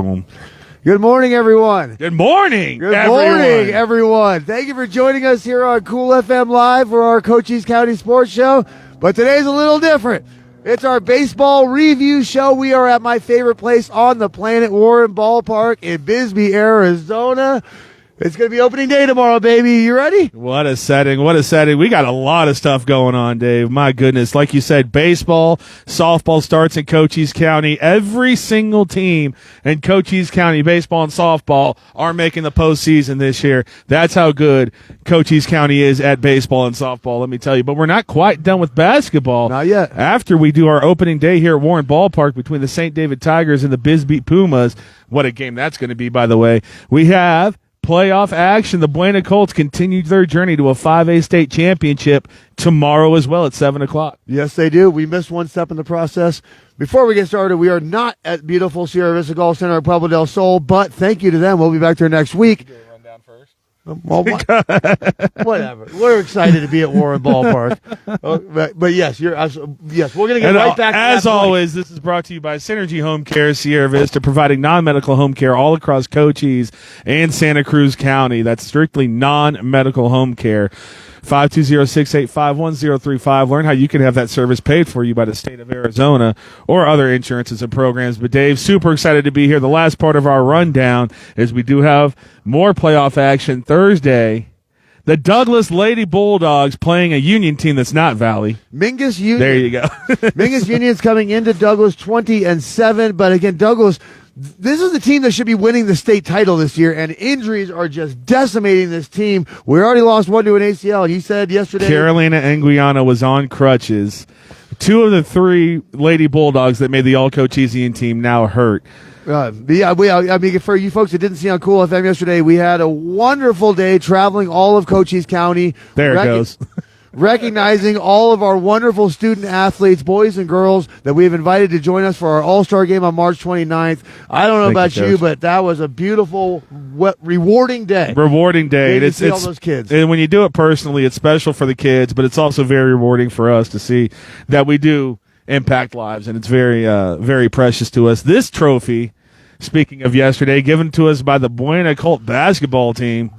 Boom. Good morning, everyone. Good morning, Good morning, everyone. Thank you for joining us here on Cool FM Live for our Cochise County Sports Show. But today's a little different. It's our baseball review show. We are at my favorite place on the planet, Warren Ballpark in Bisbee, Arizona. It's going to be opening day tomorrow, baby. You ready? What a setting. What a setting. We got a lot of stuff going on, Dave. My goodness. Like you said, baseball, softball starts in Cochise County. Every single team in Cochise County, baseball and softball, are making the postseason this year. That's how good Cochise County is at baseball and softball, let me tell you. But we're not quite done with basketball. Not yet. After we do our opening day here at Warren Ballpark between the St. David Tigers and the Bisbee Pumas, what a game that's going to be, by the way. We have playoff action. The Buena Colts continued their journey to a 5A state championship tomorrow as well at 7 o'clock. Yes, they do. We missed one step in the process. Before we get started, we are not at beautiful Sierra Vista Golf Center at Pueblo Del Sol, but thank you to them. We'll be back there next week. Well, whatever. We're excited to be at Warren Ballpark. But yes, we're going to get right back to as that always, this is brought to you by Synergy HomeCare Sierra Vista, providing non-medical home care all across Cochise and Santa Cruz County. That's strictly non-medical home care. 520-685-1035. Learn how you can have that service paid for you by the state of Arizona or other insurances and programs. But Dave, super excited to be here. The last part of our rundown is we do have more playoff action Thursday. The Douglas Lady Bulldogs playing a Union team that's not Valley. Mingus Union. There you go. Mingus Union's coming into Douglas 20-7. But again, Douglas, this is the team that should be winning the state title this year, and injuries are just decimating this team. We already lost one to an ACL. You said yesterday Carolina Anguiano was on crutches. Two of the three Lady Bulldogs that made the All-Cochisian team now hurt. I mean, for you folks that didn't see on Cool FM yesterday, we had a wonderful day traveling all of Cochise County. There it goes. Recognizing all of our wonderful student athletes, boys and girls, that we have invited to join us for our All-Star game on March 29th. I don't know about you, but that was a beautiful, rewarding day. Rewarding day. To see all those kids. And when you do it personally, it's special for the kids, but it's also very rewarding for us to see that we do impact lives, and it's very, very precious to us. This trophy, speaking of yesterday, given to us by the Buena Colt basketball team,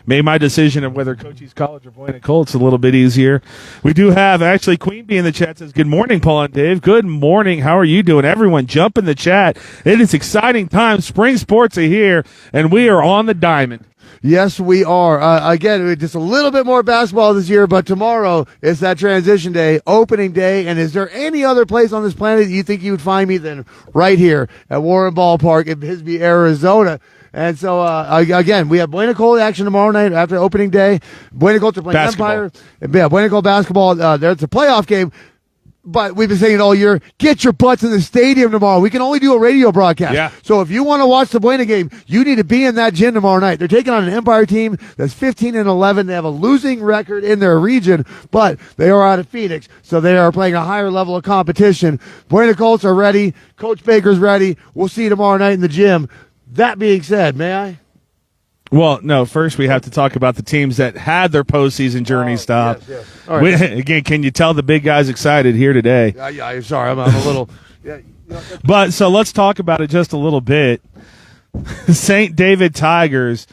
made my decision of whether Cochise College or Buena Colts a little bit easier. We do have, actually, Queen Bee in the chat says, good morning, Paul and Dave. Good morning. How are you doing? Everyone, jump in the chat. It is exciting times. Spring sports are here, and we are on the diamond. Yes, we are. Again, just a little bit more basketball this year, but tomorrow is that transition day, opening day, and is there any other place on this planet that you think you would find me than right here at Warren Ballpark in Bisbee, Arizona? And so, again, we have Buena Colt action tomorrow night after opening day. Buena Colts are playing Empire. Yeah, Buena Colt basketball. There's a playoff game. But we've been saying it all year, get your butts in the stadium tomorrow. We can only do a radio broadcast. Yeah. So if you want to watch the Buena game, you need to be in that gym tomorrow night. They're taking on an Empire team that's 15-11. They have a losing record in their region, but they are out of Phoenix, so they are playing a higher level of competition. Buena Colts are ready. Coach Baker's ready. We'll see you tomorrow night in the gym. That being said, may I? Well, no, first we have to talk about the teams that had their postseason journey stop. Yes. All right. Again, can you tell the big guys excited here today? Yeah, sorry, I'm a little. But so let's talk about it just a little bit. St. David Tigers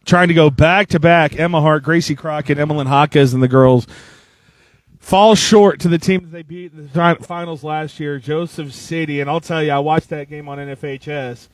trying to go back-to-back. Emma Hart, Gracie Crockett, Emmeline Hawkes, and the girls fall short to the team that they beat in the finals last year, Joseph City. And I'll tell you, I watched that game on NFHS.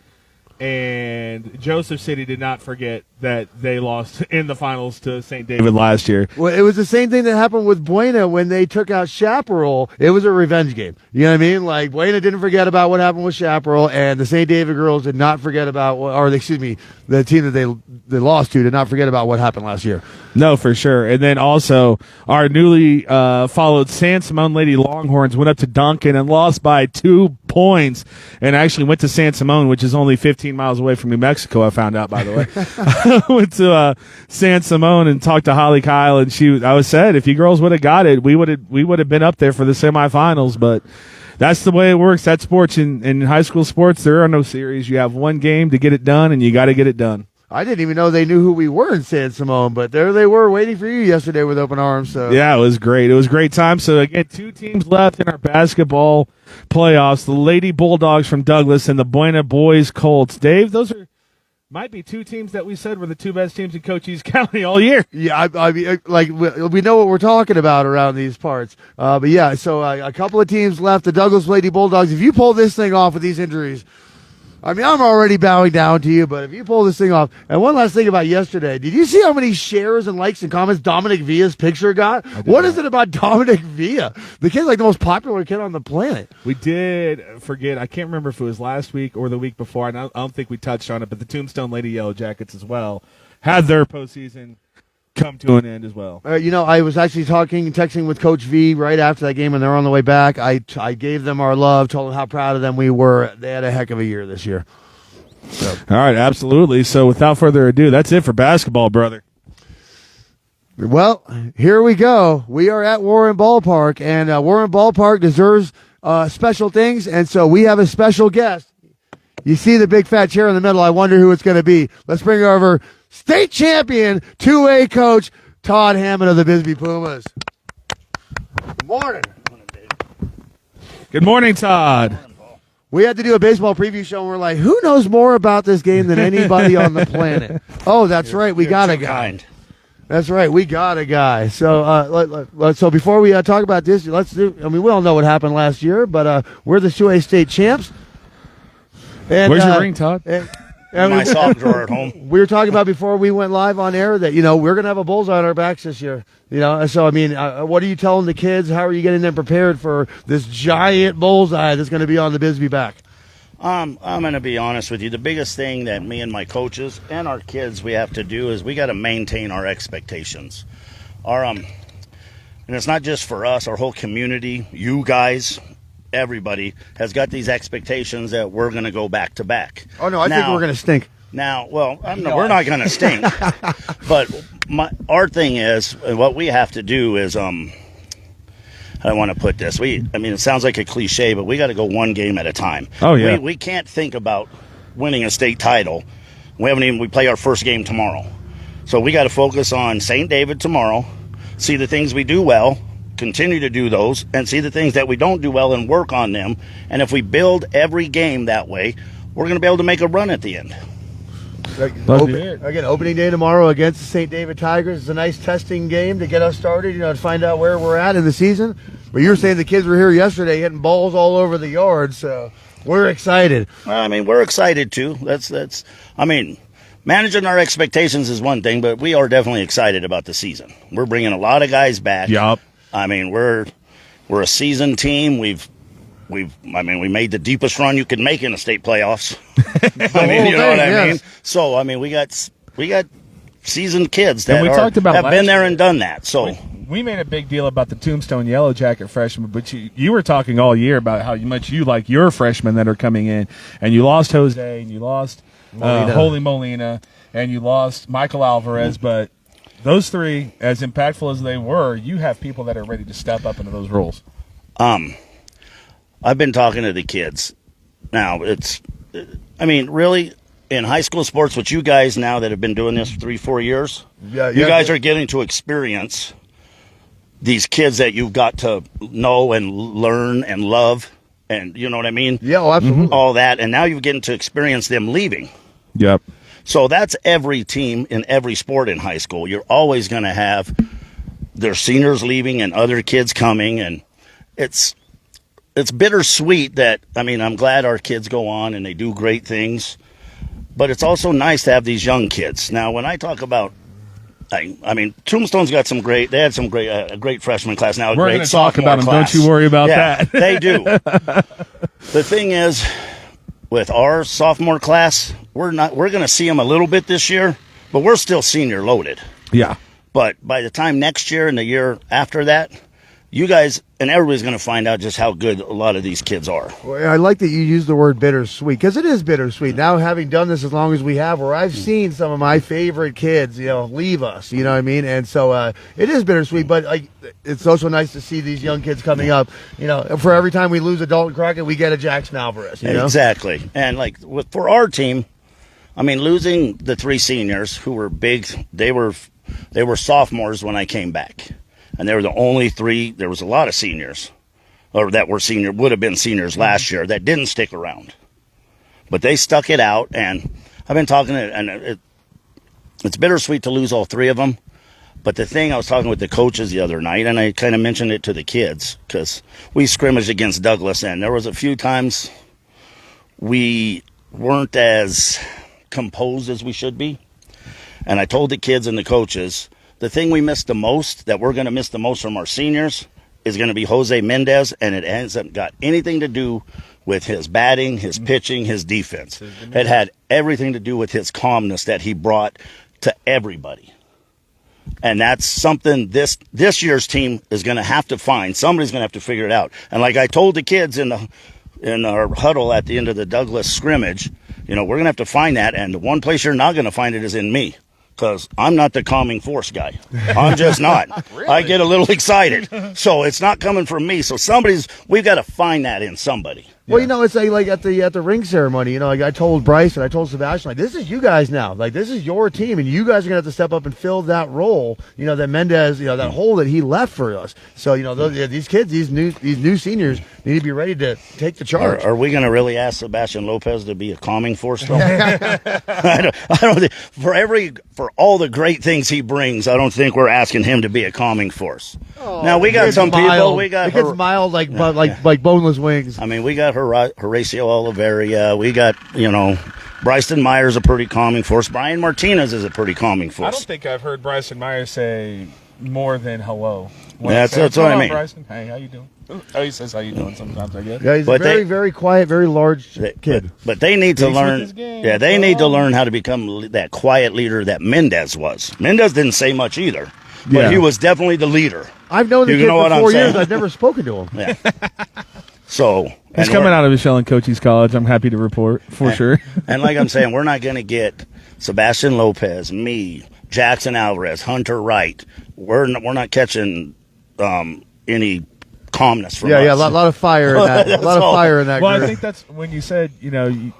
And Joseph City did not forget that they lost in the finals to St. David last year. Well, it was the same thing that happened with Buena when they took out Chaparral. It was a revenge game. You know what I mean? Like, Buena didn't forget about what happened with Chaparral, and the St. David girls did not forget about, the team that they lost to did not forget about what happened last year. No, for sure. And then also our newly followed San Simon Lady Longhorns went up to Duncan and lost by 2 points, and actually went to San Simon, which is only 15 miles away from New Mexico, I found out, by the way. Went to San Simon and talked to Holly Kyle, and I was said if you girls would have got it, we would have been up there for the semifinals, but that's the way it works. That's sports. In high school sports, there are no series. You have one game to get it done, and you got to get it done. I didn't even know they knew who we were in San Simone, but there they were waiting for you yesterday with open arms. So Yeah, it was great. It was a great time. So, again, 2 teams left in our basketball playoffs, the Lady Bulldogs from Douglas and the Buena Boys Colts. Dave, those might be 2 teams that we said were the 2 best teams in Cochise County all year. yeah, I mean, like we know what we're talking about around these parts. But yeah, so a couple of teams left. The Douglas Lady Bulldogs. If you pull this thing off with these injuries, I mean, I'm already bowing down to you, but if you pull this thing off, and one last thing about yesterday, did you see how many shares and likes and comments Dominic Villa's picture got? What is it about Dominic Villa? The kid's like the most popular kid on the planet. We did forget, I can't remember if it was last week or the week before, and I don't think we touched on it, but the Tombstone Lady Yellow Jackets as well had their postseason come to an end as well. I was actually texting with Coach V right after that game, and they're on the way back. I gave them our love, told them how proud of them we were. They had a heck of a year this year. So. All right, absolutely. So without further ado, that's it for basketball, brother. Well, here we go. We are at Warren Ballpark, and Warren Ballpark deserves special things, and so we have a special guest. You see the big fat chair in the middle. I wonder who it's going to be. Let's bring over state champion 2A coach Todd Hammond of the Bisbee Pumas. Good morning. Good morning, Todd. We had to do a baseball preview show, and we're like, who knows more about this game than anybody on the planet? Oh, that's right. We got a guy. That's right. We got a guy. So so before we talk about this, we all know what happened last year, but we're the 2A state champs. And, where's your ring, Todd? My sock drawer at home. We were talking about before we went live on air that, we're going to have a bullseye on our backs this year. So, I mean, what are you telling the kids? How are you getting them prepared for this giant bullseye that's going to be on the Bisbee back? I'm going to be honest with you. The biggest thing that me and my coaches and our kids we have to do is we got to maintain our expectations. And it's not just for us, our whole community, you guys, everybody has got these expectations that we're going to go back to back. Oh, no, I think we're going to stink. Now, well, we're not going to stink. But our thing is, what we have to do is, I don't want to put this. It sounds like a cliche, but we got to go one game at a time. Oh, yeah. We can't think about winning a state title. We play our first game tomorrow. So we got to focus on St. David tomorrow, see the things we do well, continue to do those, and see the things that we don't do well and work on them. And if we build every game that way, we're going to be able to make a run at the end. Opening day tomorrow against the St. David Tigers is a nice testing game to get us started, to find out where we're at in the season. But you were saying the kids were here yesterday hitting balls all over the yard, so we're excited. We're excited too. Managing our expectations is one thing, but we are definitely excited about the season. We're bringing a lot of guys back. Yup. We're a seasoned team. We made the deepest run you could make in the state playoffs. You know what I mean? So, we got seasoned kids that have been there and done that. So we made a big deal about the Tombstone Yellow Jacket freshmen, but you were talking all year about how much you like your freshmen that are coming in, and you lost Jose, and you lost Holy Molina, and you lost Michael Alvarez, but those 3, as impactful as they were, you have people that are ready to step up into those roles. I've been talking to the kids. Now, really, in high school sports, with you guys now that have been doing this for 3-4 years, you guys are getting to experience these kids that you've got to know and learn and love, and you know what I mean? Yeah, absolutely. All that, and now you're getting to experience them leaving. Yep. So that's every team in every sport in high school. You're always going to have their seniors leaving and other kids coming, and it's bittersweet that, I'm glad our kids go on and they do great things, but it's also nice to have these young kids. Now, when I talk about, Tombstone's got they had some great freshman class now. We're going to talk about them. Don't you worry about that. They do. The thing is, with our sophomore class, we're going to see them a little bit this year, but we're still senior loaded. Yeah. But by the time next year and the year after that, you guys and everybody's going to find out just how good a lot of these kids are. Well, I like that you use the word bittersweet, because it is bittersweet. Now, having done this as long as we have, where I've seen some of my favorite kids, leave us, you know what I mean? And so it is bittersweet, but it's also nice to see these young kids coming up. For every time we lose a Dalton Crockett, we get a Jackson Alvarez. Exactly. And for our team, I mean, losing the 3 seniors who were big, they were sophomores when I came back. And they were the only 3. There was a lot of seniors, or that were would have been seniors last year that didn't stick around. But they stuck it out, and I've been talking to, and it's bittersweet to lose all 3 of them. But the thing, I was talking with the coaches the other night, and I kind of mentioned it to the kids, because we scrimmaged against Douglas, and there was a few times we weren't as composed as we should be. And I told the kids and the coaches, the thing we missed the most, that we're going to miss the most from our seniors, is going to be Jose Mendez, and it hasn't got anything to do with his batting, his pitching, his defense. It had everything to do with his calmness that he brought to everybody. And that's something this year's team is going to have to find. Somebody's going to have to figure it out. And like I told the kids in our huddle at the end of the Douglas scrimmage, we're going to have to find that. And the one place you're not going to find it is in me, because I'm not the calming force guy. I'm just not. Really? I get a little excited. So it's not coming from me. So we've got to find that in somebody. Well, it's like at the ring ceremony, like I told Bryce and I told Sebastian, like, this is you guys now. Like, this is your team, and you guys are going to have to step up and fill that role, that Mendez, that hole that he left for us. So, these kids, these new seniors need to be ready to take the charge. Are we going to really ask Sebastian Lopez to be a calming force, though? I don't think, for all the great things he brings, I don't think we're asking him to be a calming force. Oh, now, we got some people, it gets mild like boneless wings. I mean, we got Horacio Oliveria. We got, Bryson Myers a pretty calming force. Brian Martinez is a pretty calming force. I don't think I've heard Bryson Myers say more than hello. That's what I mean. Bryson, hey, how you doing? Oh, he says how you doing sometimes, I guess. Yeah, he's a very quiet, very large kid. But they need to learn. Yeah, they need to learn how to become that quiet leader that Mendez was. Mendez didn't say much either, but he was definitely the leader. I've known the kid for 4 years. I've never spoken to him. Yeah. So he's coming out of his shell in Cochise College. I'm happy to report for sure. And like I'm saying, we're not going to get Sebastian Lopez, me, Jackson Alvarez, Hunter Wright. We're not catching any calmness from us. Yeah, a lot of fire in that. A lot of fire in that. Well, group. I think that's when you said you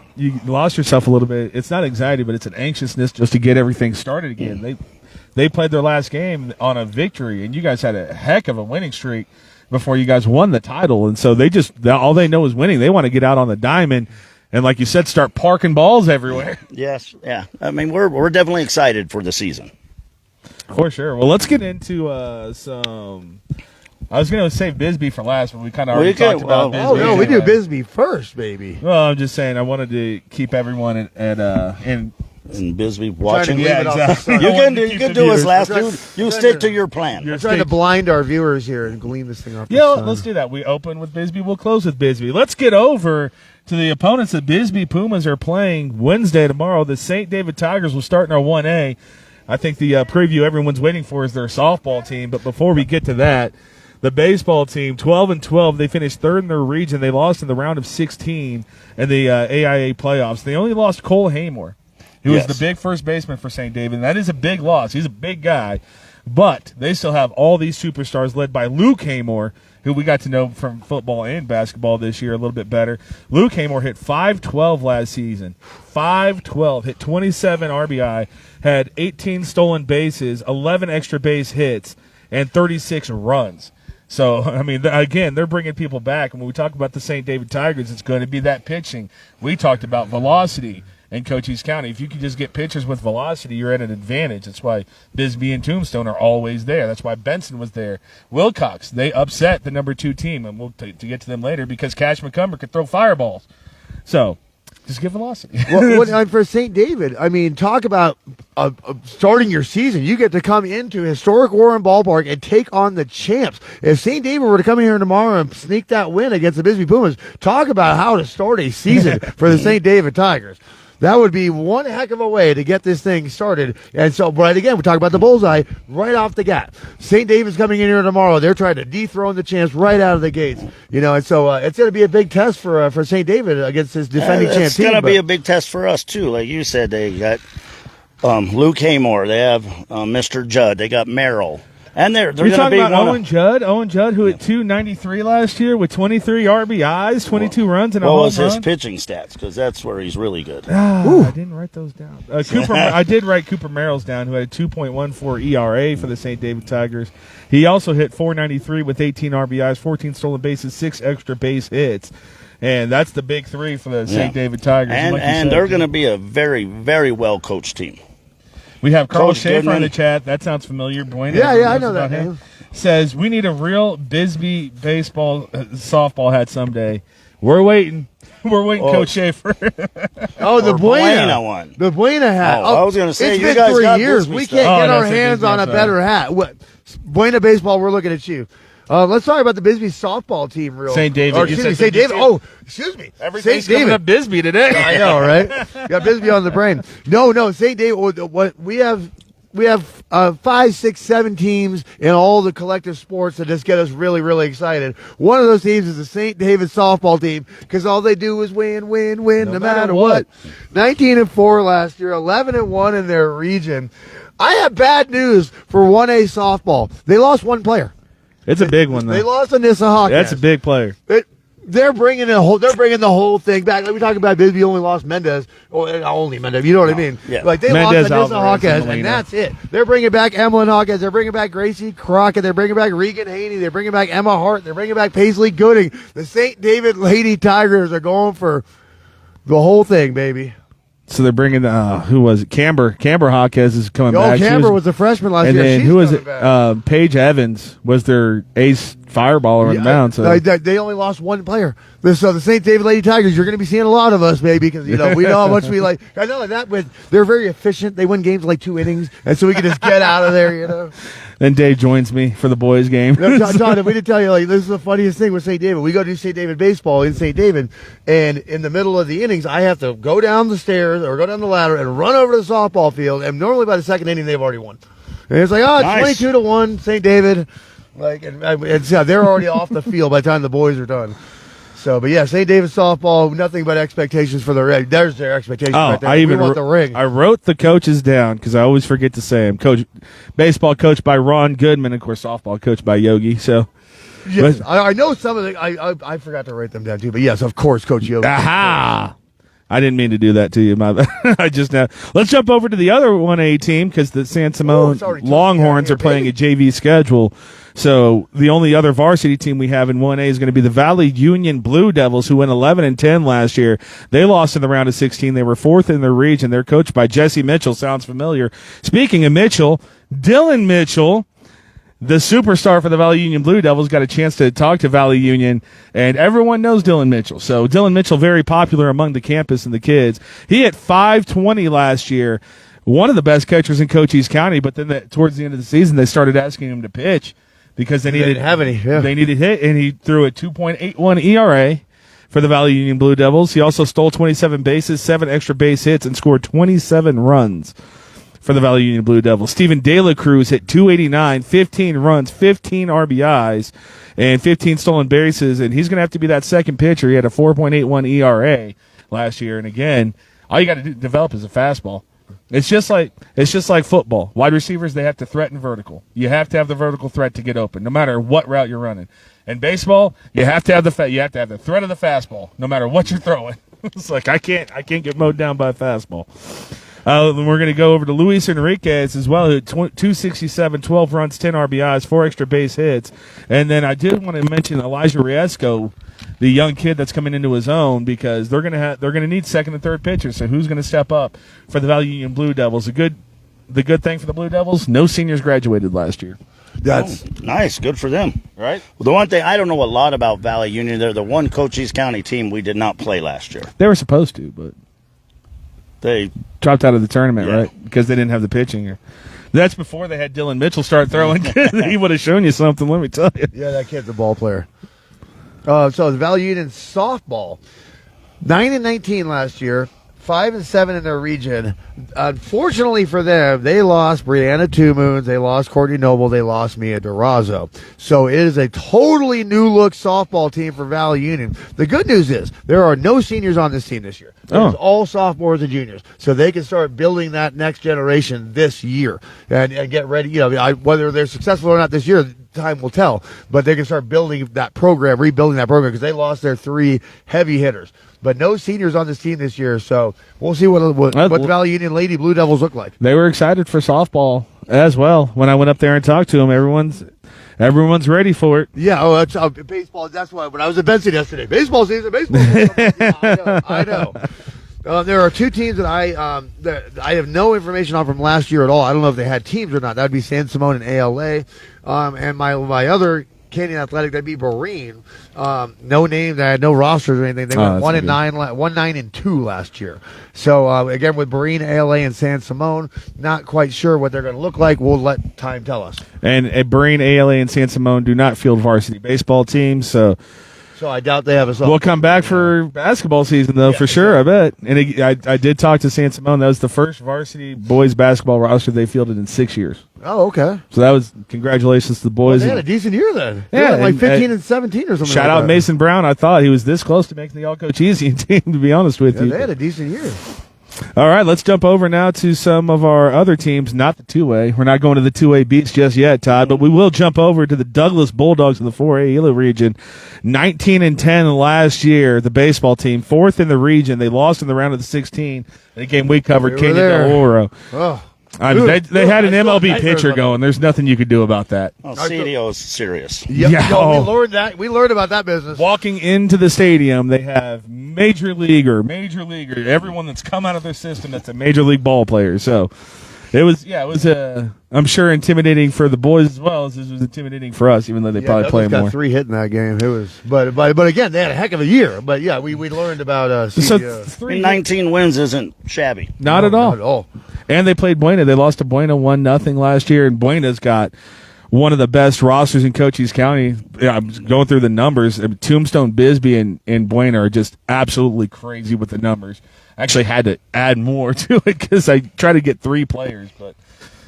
lost yourself a little bit. It's not anxiety, but it's an anxiousness just to get everything started again. They played their last game on a victory, and you guys had a heck of a winning streak before you guys won the title. And so all they know is winning. They want to get out on the diamond and, like you said, start parking balls everywhere. Yes, yeah. I mean, we're definitely excited for the season. For sure. Well, let's get into some. I was going to save Bisbee for last, but we kind of already talked about Bisbee. Oh, no, we do Bisbee first, baby. Well, I'm just saying I wanted to keep everyone in Bisbee watching. Yeah, exactly. You can do as last. You stick to your plan. You're trying to blind our viewers here and glean this thing off. Yeah, let's do that. We open with Bisbee. We'll close with Bisbee. Let's get over to the opponents that Bisbee Pumas are playing Wednesday tomorrow. The St. David Tigers will start in our 1A. I think the preview everyone's waiting for is their softball team. But before we get to that, the baseball team, 12-12, they finished third in their region. They lost in the round of 16 in the AIA playoffs. They only lost Cole Haymore, who was the big first baseman for St. David. And that is a big loss. He's a big guy. But they still have all these superstars led by Luke Haymore, who we got to know from football and basketball this year a little bit better. Luke Haymore hit .512 last season. .512, hit 27 RBI, had 18 stolen bases, 11 extra base hits, and 36 runs. So, I mean, again, they're bringing people back. And when we talk about the St. David Tigers, it's going to be that pitching. We talked about velocity in Cochise County. If you can just get pitchers with velocity, you're at an advantage. That's why Bisbee and Tombstone are always there. That's why Benson was there. Wilcox, they upset the number 2 team, and we'll to get to them later because Cash McCumber could throw fireballs. So, just get velocity. Well, for St. David, I mean, talk about starting your season. You get to come into historic Warren Ballpark and take on the champs. If St. David were to come in here tomorrow and sneak that win against the Bisbee Pumas, talk about how to start a season for the St. David Tigers. That would be one heck of a way to get this thing started. And so, right again, we talk about the bullseye right off the gap. St. David's coming in here tomorrow. They're trying to dethrone the champs right out of the gates. And so it's going to be a big test for St. David against this defending champ team. It's going to be a big test for us, too. Like you said, they got Luke Haymore. They have Mr. Judd. They got Merrill. And they're You're going to talking be about one Owen Judd? Owen Judd, who hit 293 last year with 23 RBIs, 22 runs, and a What home was his run. pitching stats? Because that's where he's really good. I didn't write those down. I did write Cooper Merrill's down, who had a 2.14 ERA for the St. David Tigers. He also hit 493 with 18 RBIs, 14 stolen bases, 6 extra base hits. And that's the big three for the St. David Tigers. And they're going to be a very, very well-coached team. We have Carl Coach Schaefer Goodman. in the chat. That sounds familiar. Bueno, Yeah, I know about that him. name. Says, we need a real Bisbee baseball, softball hat someday. We're waiting. We're waiting, Coach Schaefer. Oh, the Or Buena one. The Buena hat. Oh, I was gonna say, it's you been guys 3 got years. Bisbee We stuff. can't Oh, get our that's a hands Bisbee, on a I'm sorry. better hat. What? Buena baseball. We're looking at you. Let's talk about the Bisbee softball team, real. St. David. Or, You excuse me, said St. David. Bisbee. Oh, excuse me. Everything's St. coming David. up Bisbee today. I know, right? Got Bisbee on the brain. No, St. David. What we have 5, 6, 7 teams in all the collective sports that just get us really, really excited. One of those teams is the St. David softball team because all they do is win, no matter what. 19-4 last year, 11-1 in their region. I have bad news for 1A softball. They lost one player. It's a big one, though. They lost Anissa Hawkins. That's a big player. They're bringing the whole thing back. Like we talking about, Bisbee only lost Mendez, or only Mendez. You know what I mean? Yeah. Like they Mendez, lost Anissa Alvarez, Hawkins, and and Molina. that's it. They're bringing back Emlyn Hawkins. They're bringing back Gracie Crockett. They're bringing back Regan Haney. They're bringing back Emma Hart. They're bringing back Paisley Gooding. The St. David Lady Tigers are going for the whole thing, baby. So they're bringing who was it? Camber Hawkins is coming back. She Camber was a freshman last and year. then She's who was coming it? back. Paige Evans was their ace fireballer on the mound. So They only lost one player. So the St. David Lady Tigers, you're going to be seeing a lot of us, baby, because we know how much we like. I know that they're very efficient. They win games like 2 innings, and so we can just get out of there. Then Dave joins me for the boys' game. John, we didn't tell you, this is the funniest thing with St. David. We go do St. David baseball in St. David, and in the middle of the innings, I have to go down the stairs or go down the ladder and run over to the softball field, and normally by the second inning, they've already won. And it's like, Nice. 22-1, St. David. They're already off the field by the time the boys are done. So, but yeah, St. David softball, nothing but expectations for the ring. There's their expectations right there. We want the ring. I wrote the coaches down because I always forget to say them. Baseball coached by Ron Goodman, of course, softball coached by Yogi. So, Yes, I know some of the. I forgot to write them down too, but yes, of course, Coach Yogi. aha! I didn't mean to do that to you, my bad. I just now. Let's jump over to the other 1A team because the San Simone sorry, Longhorns here, are playing baby. a JV schedule. So the only other varsity team we have in 1A is going to be the Valley Union Blue Devils, who went 11-10 last year. They lost in the round of 16. They were 4th in their region. They're coached by Jesse Mitchell. Sounds familiar. Speaking of Mitchell, Dylan Mitchell, the superstar for the Valley Union Blue Devils, got a chance to talk to Valley Union, and everyone knows Dylan Mitchell. So Dylan Mitchell, very popular among the campus and the kids. He hit .520 last year, one of the best catchers in Cochise County, but then towards the end of the season, they started asking him to pitch because they didn't have any. Yeah. They needed hit, and he threw a 2.81 ERA for the Valley Union Blue Devils. He also stole 27 bases, 7 extra base hits, and scored 27 runs for the Valley Union Blue Devils. Steven De La Cruz hit .289, 15 runs, 15 RBIs, and 15 stolen bases, and he's going to have to be that second pitcher. He had a 4.81 ERA last year, and again, all you got to develop is a fastball. It's just like football. Wide receivers, they have to threaten vertical. You have to have the vertical threat to get open, no matter what route you're running. In baseball, you have to have the threat of the fastball, no matter what you're throwing. It's like I can't get mowed down by a fastball. Then we're going to go over to Luis Enriquez as well, who 267, 12 runs, 10 RBIs, 4 extra base hits. And then I did want to mention Elijah Riesco, the young kid that's coming into his own, because they're going to need second and third pitchers. So who's going to step up for the Valley Union Blue Devils? The good thing for the Blue Devils, no seniors graduated last year. That's Nice. Good for them. Right? Well, the one thing, I don't know a lot about Valley Union. They're the one Cochise County team we did not play last year. They were supposed to, but They dropped out of the tournament, Yeah. right? Because they didn't have the pitching. That's before they had Dylan Mitchell start throwing. He would have shown you something, let me tell you. Yeah, that kid's a ball player. So the Valley Union softball, 9-19 last year, 5-7 in their region. Unfortunately for them, they lost Brianna Two Moons, they lost Courtney Noble, they lost Mia Durazo. So it is a totally new look softball team for Valley Union. The good news is there are no seniors on this team this year. It's all sophomores and juniors, so they can start building that next generation this year and get ready. Whether they're successful or not this year, time will tell. But they can start building that program, rebuilding that program, because they lost their 3 heavy hitters. But no seniors on this team this year, so we'll see what the Valley Union Lady Blue Devils look like. They were excited for softball as well. When I went up there and talked to them, everyone's ready for it. Yeah, it's baseball. That's why when I was at Benson yesterday, baseball season, baseball season. I know. There are 2 teams that I have no information on from last year at all. I don't know if they had teams or not. That would be San Simone and ALA. And my other Canyon Athletic, that'd be Marine. No names, I had no rosters or anything. They went 1-9-2 last year. So again, with Marine, ALA, and San Simone, not quite sure what they're going to look like. We'll let time tell us. And Marine, ALA, and San Simone do not field varsity baseball teams, so I doubt they have a. We'll come back for basketball season, though, for sure, I bet. And I did talk to San Simone. That was the first varsity boys basketball roster they fielded in 6 years. Oh, okay. So that was congratulations to the boys. Well, they had a decent year then. Yeah, like 15 and 17 or something. Shout out Mason Brown. I thought he was this close to making the all-Cochise team, to be honest with you. They had a decent year. All right, let's jump over now to some of our other teams, not the 2A. We're not going to the 2A beats just yet, Todd, but we will jump over to the Douglas Bulldogs in the 4A ELA region. 19-10 last year, the baseball team, 4th in the region. They lost in the round of the 16. The game we covered, Canyon Del Oro. Oh. They had an MLB pitcher going. There's noththing you could do about that. Well, CDO is serious. Yep. Yeah, we learned that. We learned about that business. Walking into the stadium, they have major leaguer, everyone that's come out of their system that's a major league ball player. So it was I'm sure intimidating for the boys as well as it was intimidating for us, even though they probably play more. Got 3 hit in that game. It was, but again, they had a heck of a year. But yeah, we learned about CDO. 19 wins isn't shabby. Not at all. Not at all. And they played Buena. They lost to Buena 1-0 last year, and Buena's got one of the best rosters in Cochise County. Yeah, I'm going through the numbers. Tombstone, Bisbee, and Buena are just absolutely crazy with the numbers. I actually had to add more to it because I tried to get 3 players, but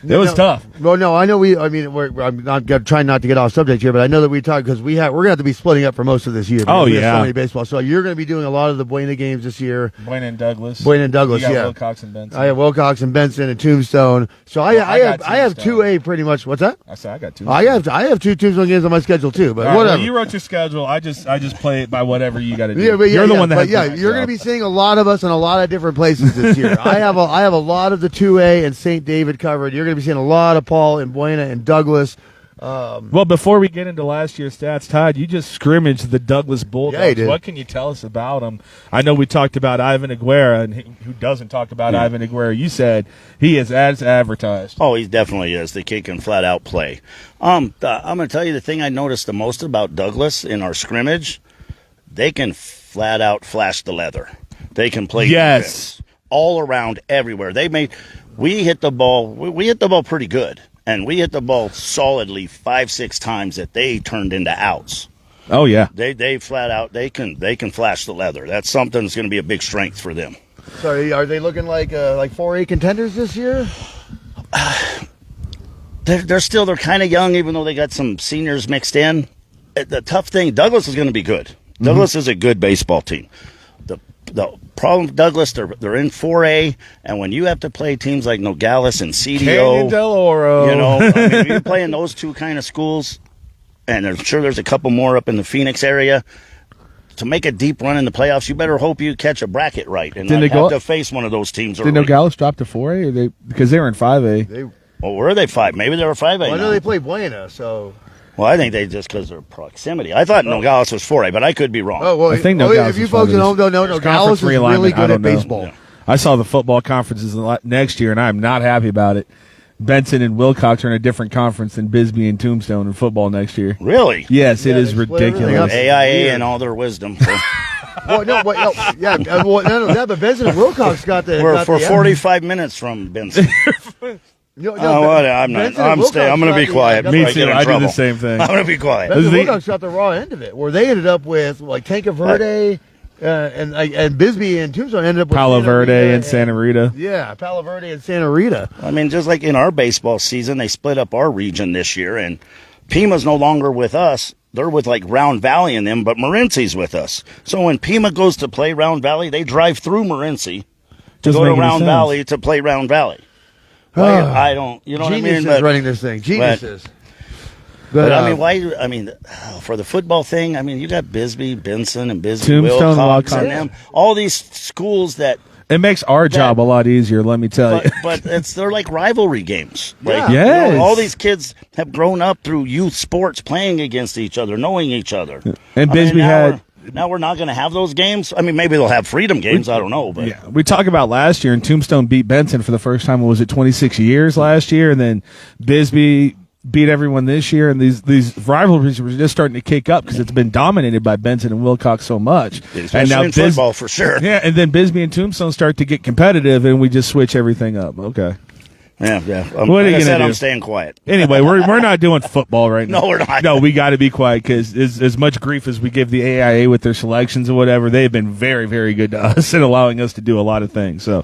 it was tough. Well, no, I know I'm not trying not to get off subject here, but I know that we talked because we're going to have to be splitting up for most of this year. Oh, we have yeah. so many baseball. So you're going to be doing a lot of the Buena games this year. Buena and Douglas. You got Wilcox and Benson. I have Wilcox and Benson and Tombstone. So I have 2A pretty much. What's that? I said I got 2. I have 2 Tombstone games on my schedule too, but whatever. Well, you wrote your schedule. I just play it by whatever you got to do. You're the one that. You're going to be seeing a lot of us in a lot of different places this year. I have a lot of the 2A and St. David covered. You're going to be seeing a lot of Paul and Buena and Douglas. Well, before we get into last year's stats, Todd, you just scrimmaged the Douglas Bulldogs. Yeah, he did. What can you tell us about them? I know we talked about Ivan Aguera, and who doesn't talk about Ivan Aguera? You said he is as advertised. Oh, he definitely is. The kid can flat out play. I'm going to tell you the thing I noticed the most about Douglas in our scrimmage. They can flat out flash the leather. They can play defense all around everywhere. We hit the ball pretty good. And we hit the ball solidly 5-6 times that they turned into outs. Oh yeah, they flat out they can flash the leather. That's something that's going to be a big strength for them. So are they looking like 4A contenders this year? They're kind of young, even though they got some seniors mixed in. The tough thing, Douglas is going to be good. Mm-hmm. Douglas is a good baseball team. The problem with Douglas, they're in 4A, and when you have to play teams like Nogales and CDO, Canyon Del Oro, you're playing those 2 kind of schools, and I'm sure there's a couple more up in the Phoenix area. To make a deep run in the playoffs, you better hope you catch a bracket right and not have to face one of those teams early. Did Nogales drop to 4A? Because they were in 5A. Were they 5? Maybe they were 5A. Well, I know they play Buena, so. Well, I think they just because of proximity. I thought Nogales was 4A, but I could be wrong. Oh, well, I think Nogales if you folks at home don't know, Nogales is really good at baseball. Yeah. I saw the football conferences next year, and I'm not happy about it. Benson and Wilcox are in a different conference than Bisbee and Tombstone in football next year. Really? Yes, it is ridiculous. AIA and all their wisdom. But Benson and Wilcox got the. We're 45 minutes from Benson. I'm not. I'm going to be quiet. Me too. I do the same thing. I'm going to be quiet. Wilcox got the raw end of it, where they ended up with Tanca Verde, And Bisbee and Tombstone ended up with Palo Santa Verde Rita and Santa Rita. Yeah, Palo Verde and Santa Rita. I mean, just like in our baseball season, they split up our region this year, and Pima's no longer with us. They're with like Round Valley and them, but Morency's with us. So when Pima goes to play Round Valley, they drive through Morency to Doesn't go to make any Round sense. Valley to play Round Valley. I don't, you know what I mean? Geniuses running this thing. Geniuses. But I mean, why? I mean, for the football thing, I mean, you got Bisbee, Benson, and Bisbee, Tombstone, Wilcox, Wilcox. and them. All these schools that. It makes our job a lot easier, let me tell you. But they're like rivalry games. Like, Yeah. Yes. all these kids have grown up through youth sports, playing against each other, knowing each other. And I mean, Bisbee now we're not going to have those games. I mean, maybe they'll have freedom games. I don't know, but Yeah, we talked about last year, and Tombstone beat Benson for the first time. Was it 26 years last year? And then Bisbee beat everyone this year, and these rivalries were just starting to kick up because it's been dominated by Benson and Wilcox so much. especially and now in football for sure. Yeah, and then Bisbee and Tombstone start to get competitive, and we just switch everything up. Okay. Yeah. What are Like you I gonna said, do? I'm staying quiet. Anyway, we're not doing football right now. No, we're not. No, we got to be quiet because as much grief as we give the AIA with their selections or whatever, they've been very, very good to us and allowing us to do a lot of things. So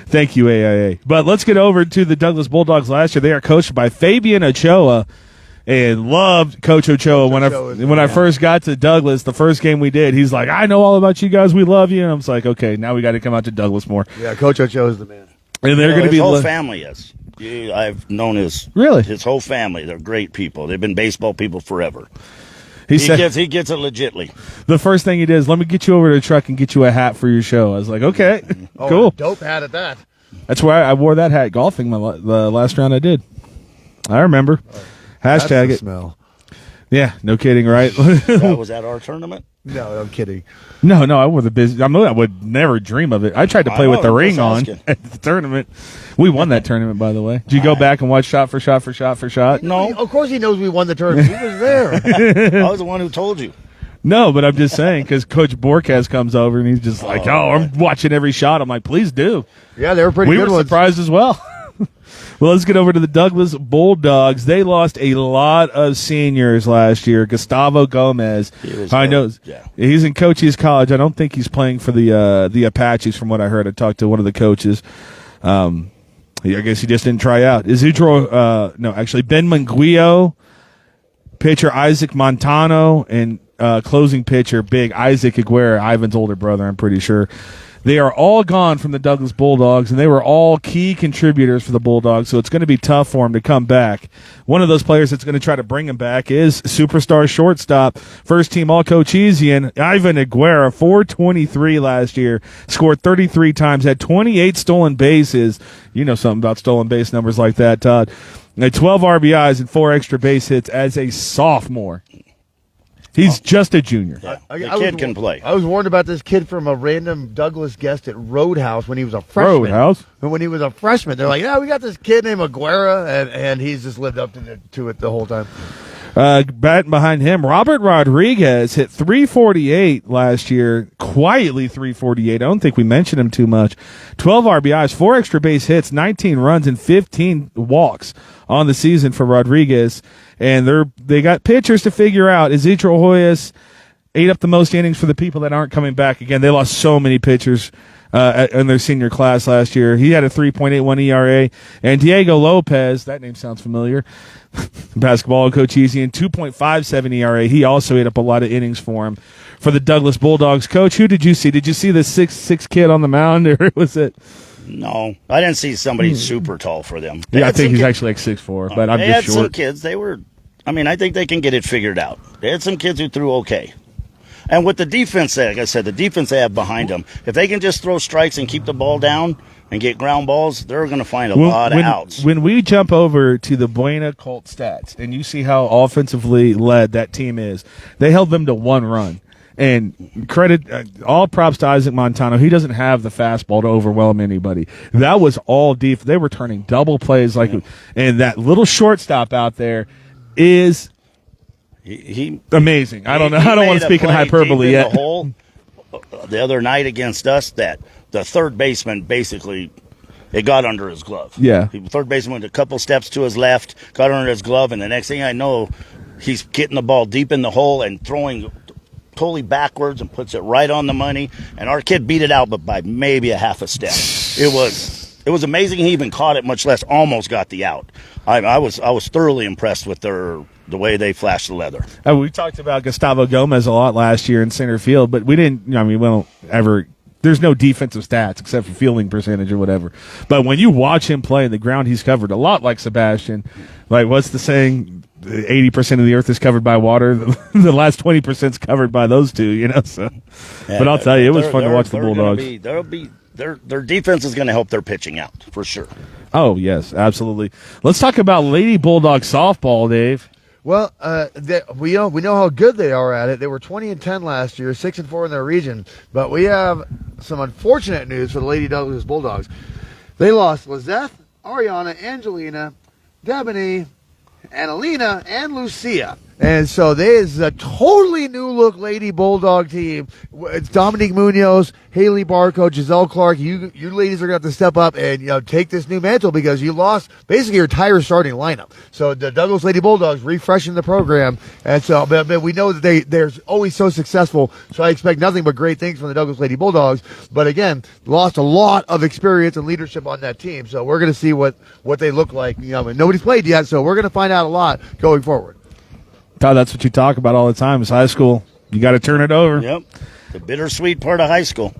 thank you, AIA. But let's get over to the Douglas Bulldogs last year. They are coached by Fabian Ochoa. And loved Coach Ochoa. When I first got to Douglas, the first game we did, he's like, I know all about you guys. We love you. And I was like, okay, now we got to come out to Douglas more. Yeah, Coach Ochoa is the man. And they're going to be his whole family is. I've known his whole family. They're great people. They've been baseball people forever. He gets it legitly. The first thing he did is, let me get you over to the truck and get you a hat for your show. I was like, okay, cool. Dope hat at that. That's why I wore that hat golfing the last round I did. I remember. Hashtag That's the it. smell. Yeah, no kidding, right? Was that our tournament? No, I'm kidding. No, I wore the business. I would never dream of it. I tried to play with the ring on at the tournament. We won that tournament, by the way. Did you go back and watch shot for shot for shot for shot? No. Of course he knows we won the tournament. He was there. I was the one who told you. No, but I'm just saying because Coach Borquez comes over and he's just like, I'm watching every shot. I'm like, please do. Yeah, they were pretty We good were ones. surprised as well. Well, let's get over to the Douglas Bulldogs. They lost a lot of seniors last year. Gustavo Gomez, I know, he's in Cochise College. I don't think he's playing for the Apaches, from what I heard. I talked to one of the coaches. I guess he just didn't try out. Ben Manguio, pitcher Isaac Montano, and closing pitcher big Isaac Aguirre, Ivan's older brother, I'm pretty sure. They are all gone from the Douglas Bulldogs, and they were all key contributors for the Bulldogs, so it's going to be tough for them to come back. One of those players that's going to try to bring him back is superstar shortstop, first-team All-Cochisian, Ivan Aguirre, 423 last year, scored 33 times, had 28 stolen bases. You know something about stolen base numbers like that, Todd. And 12 RBIs and 4 extra base hits as a sophomore. He's just a junior. Yeah. The kid can play. I was warned about this kid from a random Douglas guest at Roadhouse when he was a freshman. Roadhouse? And when he was a freshman, they're like, we got this kid named Aguirre, and he's just lived up to it the whole time. Batting behind him, Robert Rodriguez hit 348 last year, quietly 348. I don't think we mentioned him too much. 12 RBIs, 4 extra base hits, 19 runs, and 15 walks on the season for Rodriguez. And they got pitchers to figure out. Isidro Hoyas ate up the most innings for the people that aren't coming back. Again, they lost so many pitchers in their senior class last year. He had a 3.81 ERA. And Diego Lopez, that name sounds familiar, basketball Cochisian, 2.57 ERA. He also ate up a lot of innings for him. For the Douglas Bulldogs, Coach, who did you see? Did you see the 6'6" kid on the mound, or was it? No, I didn't see somebody super tall for them. I think he's actually like 6'4", but I'm just short. They had some kids. I think they can get it figured out. They had some kids who threw okay. And with the defense, like I said, the defense they have behind them, if they can just throw strikes and keep the ball down and get ground balls, they're going to find a lot of outs. When we jump over to the Buena Colt stats and you see how offensively led that team is, they held them to 1 run. And credit, all props to Isaac Montano. He doesn't have the fastball to overwhelm anybody. That was all deep. They were turning double plays and that little shortstop out there is amazing. I don't know. I don't want to speak in hyperbole yet. The other night against us, that the third baseman basically, it got under his glove. Yeah. The third baseman went a couple steps to his left, got under his glove, and the next thing I know, he's getting the ball deep in the hole and throwing totally backwards and puts it right on the money. And our kid beat it out, but by maybe a half a step. It was amazing. He even caught it, much less almost got the out. I was thoroughly impressed with the way they flashed the leather. We talked about Gustavo Gomez a lot last year in center field, but we didn't. I mean, we don't ever. There's no defensive stats except for fielding percentage or whatever. But when you watch him play, the ground he's covered a lot like Sebastian. Like, what's the saying? 80% of the earth is covered by water. The last 20% is covered by those two. You know. So, Yeah, but I'll tell you, it was fun to watch the they're Bulldogs. Their defense is going to help their pitching out for sure. Oh yes, absolutely. Let's talk about Lady Bulldog softball, Dave. Well, we know how good they are at it. They were 20-10 last year, 6-4 in their region. But we have some unfortunate news for the Lady Douglas Bulldogs. They lost Lizeth, Ariana, Angelina, Debony, Annalena, and Lucia. And so there's a totally new look Lady Bulldog team. It's Dominique Munoz, Haley Barco, Giselle Clark. You ladies are going to have to step up and take this new mantle because you lost basically your entire starting lineup. So the Douglas Lady Bulldogs refreshing the program. And so but we know that they're always so successful. So I expect nothing but great things from the Douglas Lady Bulldogs. But again, lost a lot of experience and leadership on that team. So we're going to see what they look like. Nobody's played yet, so we're going to find out a lot going forward. Todd, that's what you talk about all the time. Is high school. You got to turn it over. Yep, the bittersweet part of high school.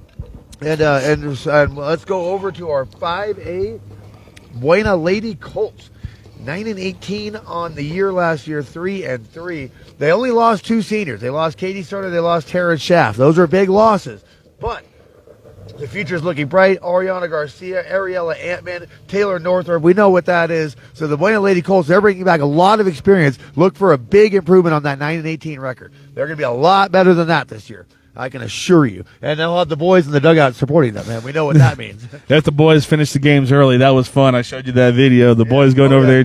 And let's go over to our 5A Buena Lady Colts. 9-18 on the year last year, 3-3. They only lost 2 seniors. They lost Katie Starter. They lost Tara Schaff. Those are big losses, but the future's looking bright. Ariana Garcia, Ariella Antman, Taylor Northrup. We know what that is. So the Buena Lady Colts, they're bringing back a lot of experience. Look for a big improvement on that 9-18 record. They're going to be a lot better than that this year. I can assure you. And they'll have the boys in the dugout supporting them, man. We know what that means. If the boys finished the games early, that was fun. I showed you that video. The boys going over there.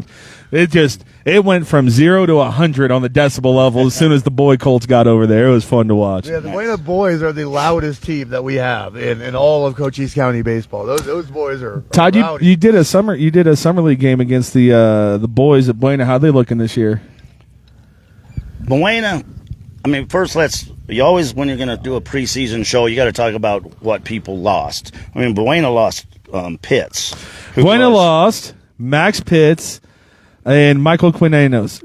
It went from 0 to 100 on the decibel level as soon as the boy Colts got over there. It was fun to watch. Yeah, the Buena boys are the loudest team that we have in all of Cochise County baseball. Those boys are Todd, rowdy. you did a summer league game against the boys at Buena. How they looking this year? Buena, I mean, first you always, when you're going to do a preseason show, you got to talk about what people lost. I mean, Buena lost Pitts. Buena lost Max Pitts and Michael Quinones,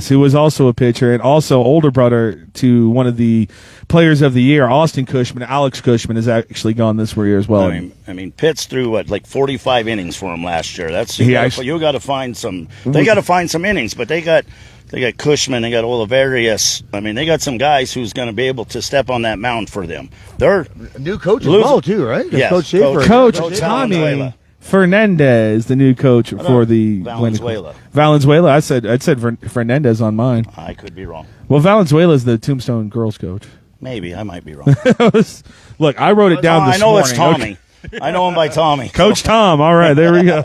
who was also a pitcher and also older brother to one of the players of the year, Austin Cushman. Alex Cushman has actually gone this year as well. I mean, Pitts threw 45 innings for him last year. You got to find some. They got to find some innings, but they got Cushman, they got Oliverius. I mean, they got some guys who's going to be able to step on that mound for them. They're a new coach as well, too, right? Yes, Coach Schaefer. Coach Tommy Fernandez, the new coach for the Valenzuela. Valenzuela. I said Fernandez on mine. I could be wrong. Well, Valenzuela is the Tombstone girls coach. Maybe I might be wrong. Look, I wrote it down this morning. I know it's Tommy. I know him by Tommy. Coach Tom. All right, there we go.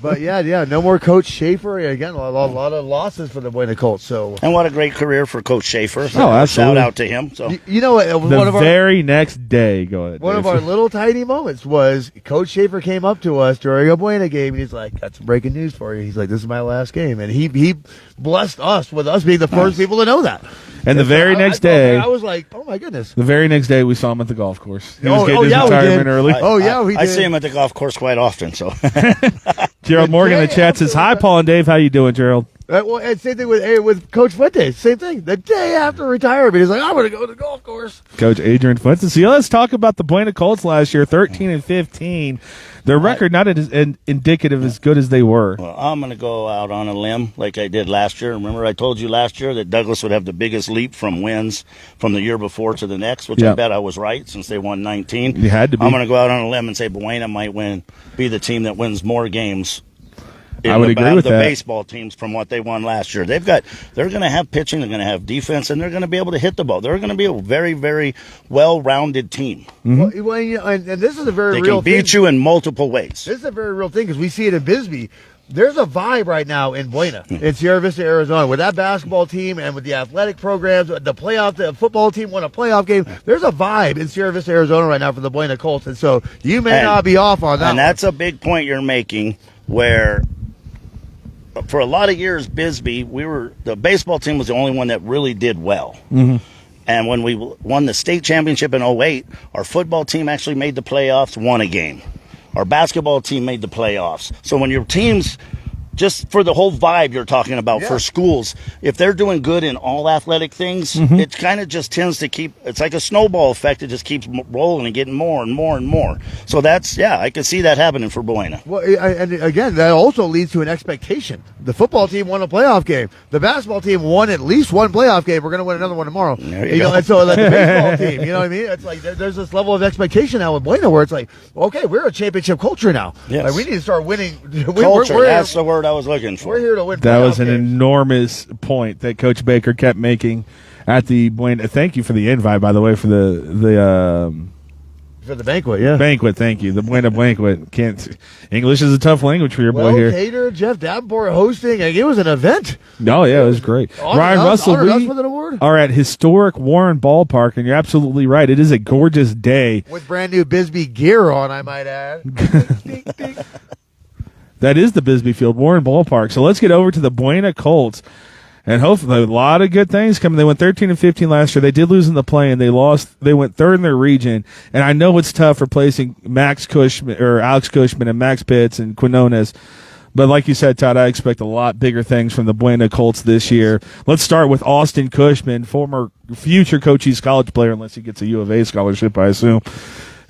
But yeah, no more Coach Schaefer. Again, a lot of losses for the Buena Colts. So, and what a great career for Coach Schaefer. Oh, absolutely. Shout out to him. So you know what? The very next day, go ahead. One of our little tiny moments was Coach Schaefer came up to us during a Buena game, and he's like, "Got some breaking news for you." He's like, "This is my last game," and he blessed us with us being the first people to know that. And the very next day, I was like, "Oh my goodness!" The very next day, we saw him at the golf course. He was getting his we retirement did. early. We did. I see him at the golf course quite often. So Gerald Morgan in the chat says, "Hi, Paul and Dave. How you doing, Gerald?" And same thing with Coach Fuentes. Same thing. The day after retirement, he's like, "I'm going to go to the golf course." Coach Adrian Fuentes. So let's talk about the Buena Colts last year, 13-15. Their record not as indicative as good as they were. Well, I'm going to go out on a limb like I did last year. Remember I told you last year that Douglas would have the biggest leap from wins from the year before to the next, which I bet I was right since they won 19. You had to be. I'm going to go out on a limb and say Buena might be the team that wins more games. I would agree with the that. Baseball teams from what they won last year. They're going to have pitching, they're going to have defense, and they're going to be able to hit the ball. They're going to be a very, very well-rounded team. Mm-hmm. Well, and this is a very real thing. They can beat you in multiple ways. This is a very real thing because we see it in Bisbee. There's a vibe right now in Buena, in Sierra Vista, Arizona, with that basketball team and with the athletic programs, the football team won a playoff game. There's a vibe in Sierra Vista, Arizona right now for the Buena Colts, and so you may not be off on that. And that's a big point you're making where for a lot of years, Bisbee, the baseball team was the only one that really did well. Mm-hmm. And when we won the state championship in '08, our football team actually made the playoffs, won a game. Our basketball team made the playoffs. So when your teams, just for the whole vibe you're talking about for schools, if they're doing good in all athletic things, it kind of just tends to keep, it's like a snowball effect. It just keeps rolling and getting more and more and more. So that's, I can see that happening for Buena. Well, and again, that also leads to an expectation. The football team won a playoff game. The basketball team won at least one playoff game. We're going to win another one tomorrow. There you go. And so like the baseball team, you know what I mean? It's like there's this level of expectation now with Buena where it's like, okay, we're a championship culture now. Yes. Like, we need to start winning. Culture, that's the word I was looking for. We're here to win. That was an games. enormous point that Coach Baker kept making at the Buena. Thank you for the invite, by the way, for the for the banquet. Yeah, banquet. Thank you, the Buena banquet. English is a tough language for your boy here. Cater, Jeff Davenport hosting. Like, it was an event. Oh yeah, it was great. Ryan Russell, we with an award are at historic Warren Ballpark, and you're absolutely right. It is a gorgeous day with brand new Bisbee gear on. I might add. Ding, ding, ding. That is the Bisbee Field, Warren Ballpark. So let's get over to the Buena Colts. And hopefully a lot of good things coming. They went 13-15 last year. They did lose in the play, and they lost. They went third in their region. And I know it's tough replacing Alex Cushman and Max Pitts and Quinones. But like you said, Todd, I expect a lot bigger things from the Buena Colts this year. Let's start with Austin Cushman, former future Cochise College player, unless he gets a U of A scholarship, I assume.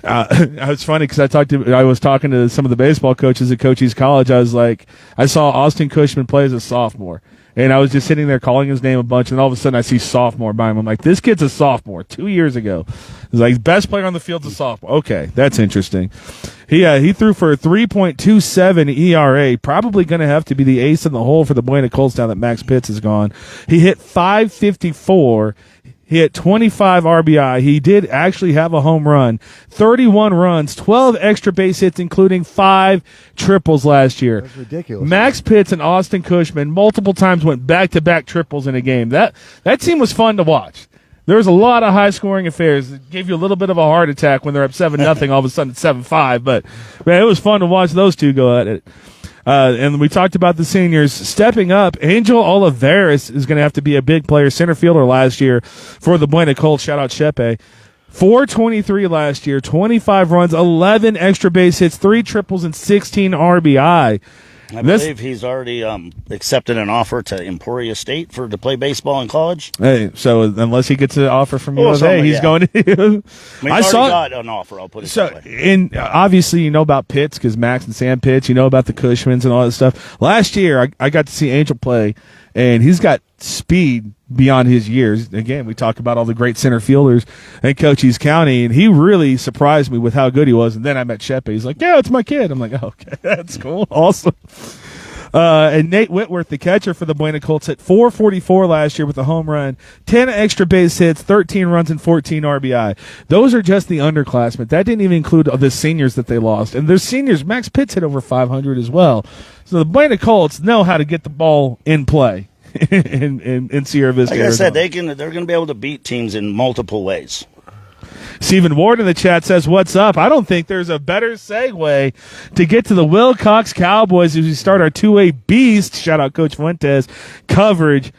It's funny because I was talking to some of the baseball coaches at Cochise College. I was like, I saw Austin Cushman play as a sophomore, and I was just sitting there calling his name a bunch, and all of a sudden I see sophomore by him. I'm like, this kid's a sophomore 2 years ago. He's like, best player on the field's a sophomore. Okay, that's interesting. He threw for a 3.27 ERA, probably going to have to be the ace in the hole for the Buena Colts now that Max Pitts is gone. He hit .554. He had 25 RBI. He did actually have a home run, 31 runs, 12 extra base hits, including 5 triples last year. That's ridiculous. Max Pitts and Austin Cushman multiple times went back-to-back triples in a game. That team was fun to watch. There was a lot of high-scoring affairs that gave you a little bit of a heart attack when they're up 7-0. All of a sudden it's 7-5. But, man, it was fun to watch those two go at it. And we talked about the seniors stepping up. Angel Olivares is going to have to be a big player, center fielder last year for the Buena Colts. Shout out Shepe. 423 last year, 25 runs, 11 extra base hits, 3 triples, and 16 RBI. I believe he's already accepted an offer to Emporia State to play baseball in college. Hey, so unless he gets an offer from U of A, he's going to. I got an offer. I'll put it that way. And obviously, you know about Pitts because Max and Sam Pitts. You know about the Cushmans and all that stuff. Last year, I got to see Angel play, and he's got speed beyond his years. Again, we talk about all the great center fielders in Cochise County, and he really surprised me with how good he was. And then I met Shepe. He's like, yeah, it's my kid. I'm like, oh, okay, that's cool. Awesome. And Nate Whitworth, the catcher for the Buena Colts, hit .444 last year with a home run, 10 extra base hits, 13 runs, and 14 RBI. Those are just the underclassmen. That didn't even include the seniors that they lost. And their seniors, Max Pitts hit over 500 as well. So the Buena Colts know how to get the ball in play. in Sierra Vista. Like I said, they're going to be able to beat teams in multiple ways. Stephen Ward in the chat says, what's up? I don't think there's a better segue to get to the Wilcox Cowboys as we start our 2A Beast, shout out Coach Fuentes, coverage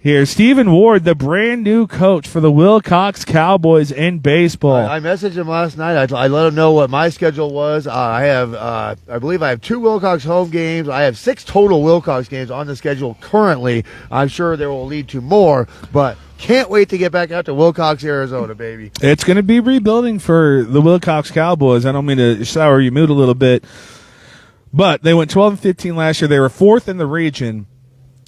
here. Stephen Ward, the brand new coach for the Wilcox Cowboys in baseball. I messaged him last night. I let him know what my schedule was. I believe I have 2 Wilcox home games. I have 6 total Wilcox games on the schedule currently. I'm sure there will lead to more, but can't wait to get back out to Wilcox, Arizona, baby. It's going to be rebuilding for the Wilcox Cowboys. I don't mean to sour your mood a little bit, but they went 12-15 last year. They were 4th in the region.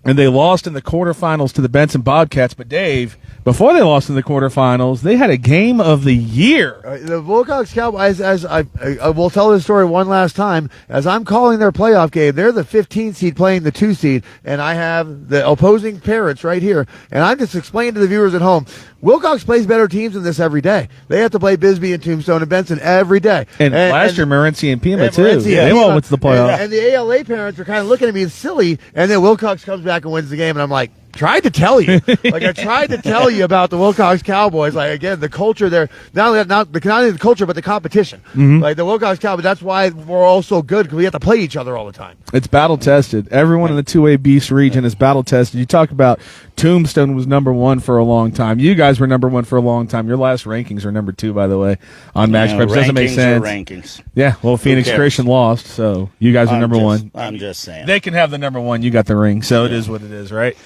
And they lost in the quarterfinals to the Benson Bobcats. But, Dave, before they lost in the quarterfinals, they had a game of the year. The Wilcox Cowboys, as I will tell this story one last time, as I'm calling their playoff game, they're the 15 seed playing the 2 seed, and I have the opposing parents right here. And I'm just explaining to the viewers at home, Wilcox plays better teams than this every day. They have to play Bisbee and Tombstone and Benson every day. And last year, Morenci and Pima, too. They all went to the playoffs. And the ALA parents are kind of looking at me silly, and then Wilcox comes back and wins the game, and I'm like, tried to tell you. Like, I tried to tell you about the Wilcox Cowboys. Like, again, the culture there, not only the culture, but the competition. Like, the Wilcox Cowboys, that's why we're all so good, because we have to play each other all the time. It's battle tested. Everyone in the 2A Beast region is battle tested. You talk about Tombstone was number 1 for a long time. You guys were number 1 for a long time. Your last rankings are number 2, by the way, on Match Preps. Doesn't make sense. Rankings. Yeah, well, Phoenix Christian lost, so you guys are number 1. I'm just saying. They can have the number 1. You got the ring, so it is what it is, right?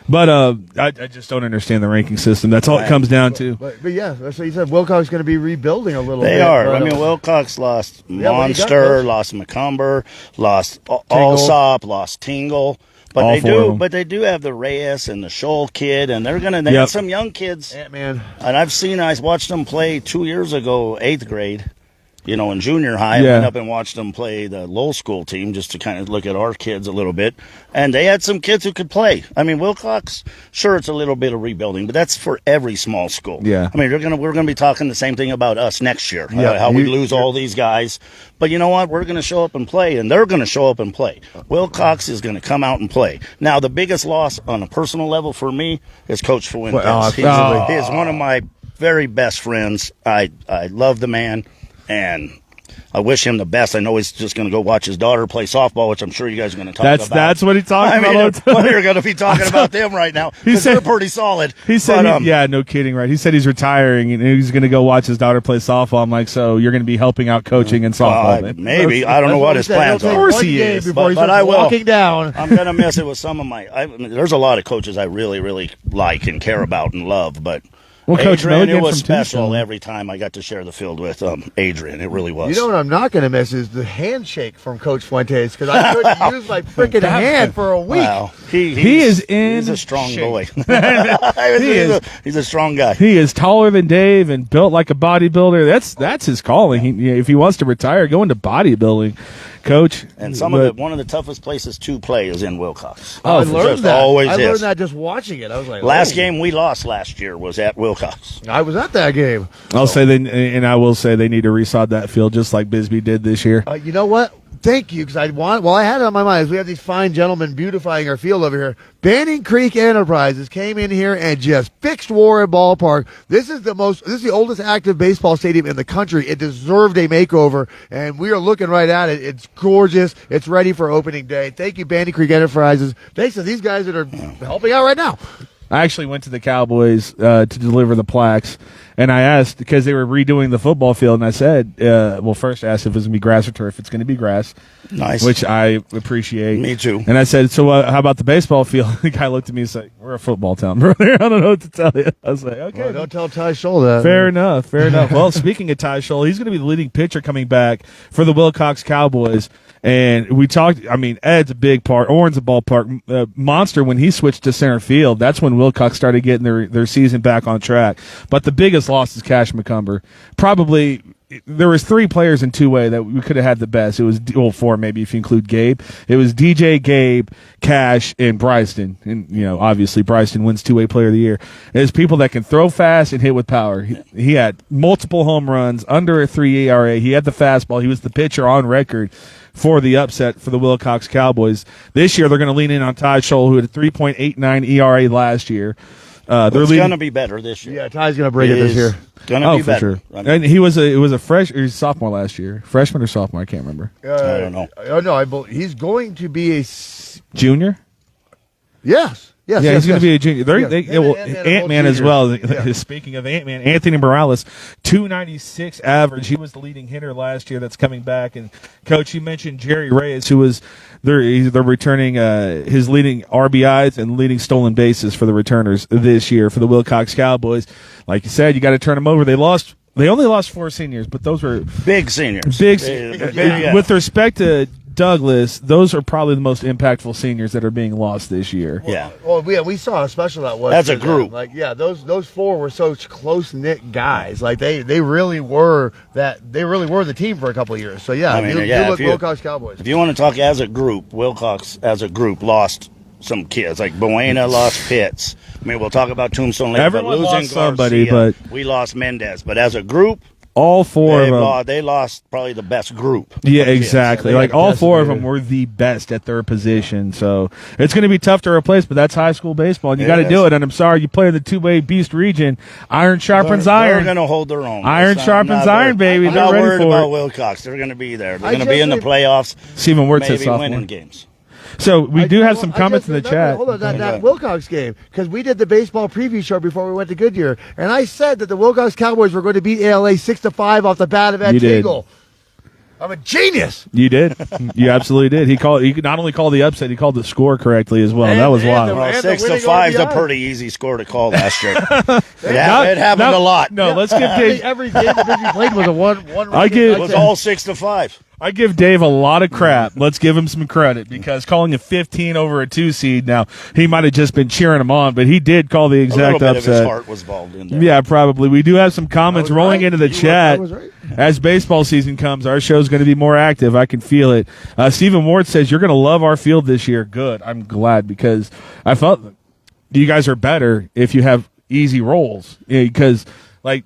But I just don't understand the ranking system. That's all it comes down to. But yeah, that's what you said. Wilcox is going to be rebuilding a little bit. They are. I mean, Wilcox lost Monster, lost McCumber, lost Allsop, lost Tingle. But they do have the Reyes and the Shoal kid, and they have some young kids. Ant-Man. And I watched them play 2 years ago, 8th grade. In junior high, I went up and watched them play the Lowell School team just to kind of look at our kids a little bit. And they had some kids who could play. I mean, Wilcox, sure, it's a little bit of rebuilding, but that's for every small school. Yeah. I mean, we're gonna be talking the same thing about us next year, how we lose all these guys. But you know what? We're going to show up and play, and they're going to show up and play. Wilcox is going to come out and play. Now, the biggest loss on a personal level for me is Coach Fuentes. He is one of my very best friends. I love the man, and I wish him the best. I know he's just going to go watch his daughter play softball, which I'm sure you guys are going to talk about. That's what he's talking about. We're going to be talking about them right now because they're pretty solid. He said, no kidding, right? He said he's retiring and he's going to go watch his daughter play softball. I'm like, so you're going to be helping out coaching in softball? Maybe. I don't know what his plans are. Of course he is. But I will. Walking down. I'm going to miss it with some of there's a lot of coaches I really, really like and care about and love, but Coach Adrian, it was special every time I got to share the field with Adrian. It really was. You know what I'm not going to miss is the handshake from Coach Fuentes, because I couldn't use my freaking hand for a week. Wow. He's a strong boy. He's a strong guy. He is taller than Dave and built like a bodybuilder. That's his calling. If he wants to retire, go into bodybuilding. Coach, and one of the toughest places to play is in Wilcox. I learned that. Always I learned that just watching it. I was like, last game we lost last year was at Wilcox. I was at that game. I will say they need to resod that field just like Bisbee did this year. You know what? Thank you, because I had it on my mind. As we have these fine gentlemen beautifying our field over here. Banning Creek Enterprises came in here and just fixed Warren Ballpark. This is the oldest active baseball stadium in the country. It deserved a makeover, and we are looking right at it. It's gorgeous. It's ready for opening day. Thank you, Banning Creek Enterprises. Thanks to these guys that are helping out right now. I actually went to the Cowboys to deliver the plaques, and I asked, because they were redoing the football field, and I said, first I asked if it was going to be grass or turf. It's going to be grass. Nice. Which I appreciate. Me too. And I said, so how about the baseball field? The guy looked at me and said, we're a football town, brother. I don't know what to tell you. I was like, okay. Well, don't tell Ty Scholl that. Fair enough. Well, speaking of Ty Scholl, he's going to be the leading pitcher coming back for the Wilcox Cowboys. And we talked, Ed's a big part. Oren's a ballpark. Monster, when he switched to center field, that's when Wilcox started getting their season back on track. But the biggest loss is Cash McCumber. Probably, there was 3 players in 2A that we could have had the best. It was, 4 maybe if you include Gabe. It was DJ, Gabe, Cash, and Bryston. And, obviously Bryston wins 2A Player of the Year. There's people that can throw fast and hit with power. He had multiple home runs, under a 3 ERA. He had the fastball. He was the pitcher on record for the upset for the Wilcox Cowboys. This year, they're going to lean in on Ty Scholl, who had a 3.89 ERA last year. It's going to be better this year. Yeah, Ty's going to bring it this year. Going to be better. Sure. And it was a sophomore last year. Freshman or sophomore, I can't remember. I don't know. No, he's going to be a junior? Yes. Yes, he's going to be a junior. Ant-Man as well. Yeah. Speaking of Ant-Man, Anthony Morales, 296 average. He was the leading hitter last year. That's coming back. And Coach, you mentioned Jerry Reyes, who was they're returning his leading RBIs and leading stolen bases for the returners this year for the Wilcox Cowboys. Like you said, you got to turn them over. They only lost 4 seniors, but those were big seniors. With respect to Douglas, those are probably the most impactful seniors that are being lost this year. Well, we saw how special that was. As a group. Those 4 were such close-knit guys. Like, they really were the team for a couple of years. So, Wilcox Cowboys. If you want to talk as a group, Wilcox as a group lost some kids. Like, Buena lost Pitts. We'll talk about Tombstone later. Everyone but losing lost somebody, Garcia, but we lost Mendez. But as a group, all four of them. They lost probably the best group. Yeah, exactly. They Like got all four of decimated. them were the best at their position. So it's going to be tough to replace, but that's high school baseball, and you It got to is. do it. And I'm sorry, you play in the two-way beast region. Iron sharpens They're iron. going to hold their own. Iron sharpens iron, baby. I'm They're not ready worried for about it. Wilcox. They're going to be there. They're I going to be in the just- playoffs. Stephen Wirtz said Maybe sophomore. winning games. So we do have some I comments just in the remembered- chat. Hold on, that Okay. Wilcox game, because we did the baseball preview show before we went to Goodyear, and I said that the Wilcox Cowboys were going to beat ALA 6-5 off the bat of Ed You did. Tingle. I'm a genius. You did. You absolutely did. He not only called the upset, he called the score correctly as well. And- that was and wild. the- Well, And 6-5 is a winning RBI. pretty easy score to call last year. Not- it happened not- a lot. No, let's give Dave. Every game that Busy played was a one. I give- It was all 6-5. I give Dave a lot of crap. Let's give him some credit because calling a 15 over a 2 seed. Now he might have just been cheering him on, but he did call the A exact little bit of his upset. heart was involved in there. Yeah, probably. We do have some comments I was rolling right. into the You were- chat. I was right. As baseball season comes, our show's going to be more active. I can feel it. Stephen Ward says, you're going to love our field this year. Good. I'm glad because I felt you guys are better if you have easy rolls. Because, like,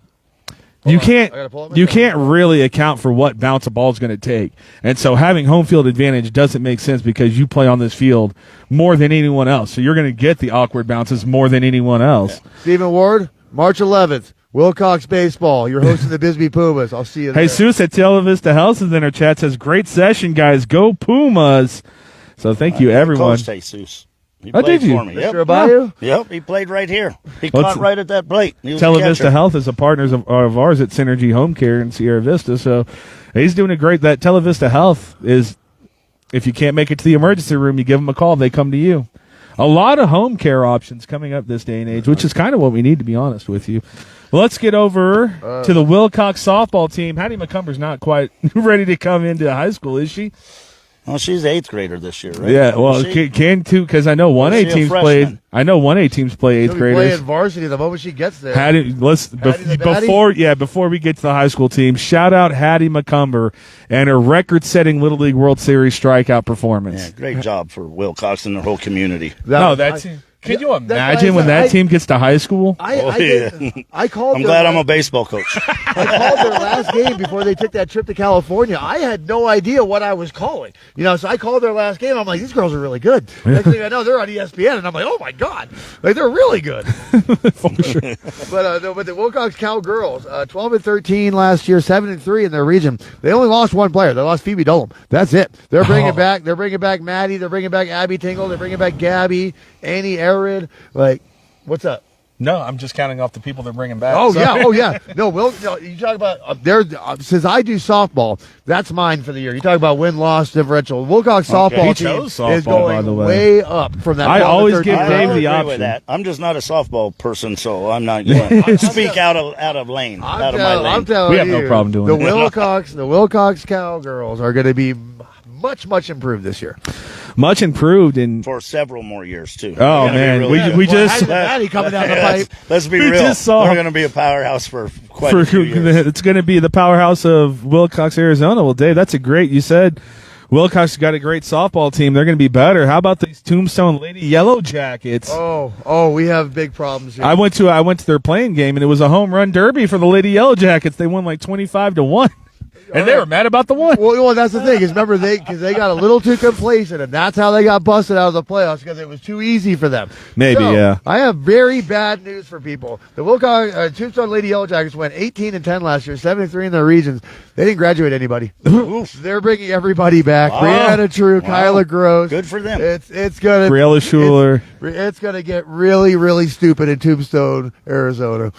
you I gotta pull up can't my you phone. can't really account for what bounce a ball is going to take. And so having home field advantage doesn't make sense because you play on this field more than anyone else. So you're going to get the awkward bounces more than anyone else. Stephen Ward, March 11th, Wilcox Baseball. You're hosting the Bisbee Pumas. I'll see you there. Jesus at Tela Vista Health is in our chat, says, great session, guys. Go Pumas. So thank you, everyone. Coach Jesus. He Oh, played did you? for me. Mr. Yep. Bayou? Yep, he played right here. He Well, caught right at that plate. He was a Tela catcher. Vista Health is a partner of ours at Synergy Home Care in Sierra Vista. So he's doing a great. That Tela Vista Health is, if you can't make it to the emergency room, you give them a call. They come to you. A lot of home care options coming up this day and age, which is kind of what we need, to be honest with you. Let's get over to the Wilcox softball team. Hattie McCumber's not quite ready to come into high school, is she? Well, she's the 8th grader this year, right? Yeah, well, Is she? can too, because I know 1A Is she a teams freshman? played. I know 1A teams play 8th She'll be graders. playing varsity the moment she gets there. Hattie, before we get to the high school team, shout out Hattie McCumber and her record-setting Little League World Series strikeout performance. Yeah, great job for Wilcox and their whole community. Can you Yeah, imagine when that team gets to high school? I called. I'm their glad I'm a last- baseball coach. I called their last game before they took that trip to California. I had no idea what I was calling. So I called their last game. I'm like, these girls are really good. Next thing I know, they're on ESPN, and I'm like, oh my god, like they're really good. For sure. But the Wilcox Cowgirls, 12-13 last year, 7-3 in their region. They only lost one player. They lost Phoebe Dolam. That's it. They're bringing back. They're bringing back Maddie. They're bringing back Abby Tingle. They're bringing back Gabby, Annie Arid. Like, what's up? No, I'm just counting off the people they're bringing back. Oh yeah. No, you talk about since I do softball, that's mine for the year. You talk about win-loss differential. Wilcox softball He team chose softball, is going by the way. way up from that. I 12 to always 13. give I Dave don't the agree option. with that. I'm just not a softball person, so I'm not going to speak out of lane, out of my lane. I'm telling We have you, no problem doing the it. The Wilcox Cowgirls are going to be much improved this year. Much improved in. For several more years too. Oh, They're gonna be man. really We- good. we just- Maddie coming down the pipe. Let's be We real. just saw- They're going to be a powerhouse for quite a few years. It's going to be the powerhouse of Wilcox, Arizona. Well, Dave, that's a great. You said Wilcox got a great softball team. They're going to be better. How about these Tombstone Lady Yellow Jackets? Oh, we have big problems here. I went to their playing game, and it was a home run derby for the Lady Yellow Jackets. They won like 25-1, and they were mad about the one. Well, that's the thing. Is remember because they got a little too complacent, and that's how they got busted out of the playoffs because it was too easy for them. Maybe, So, yeah. I have very bad news for people. The Wilcox Tombstone Lady Yellow Jackets went 18-10 last year, 7-3 in their regions. They didn't graduate anybody. They're bringing everybody back. Wow. Brianna True, Wow. Kyla Gross. Good for them. It's gonna Briella Schuler. It's gonna get really stupid in Tombstone, Arizona.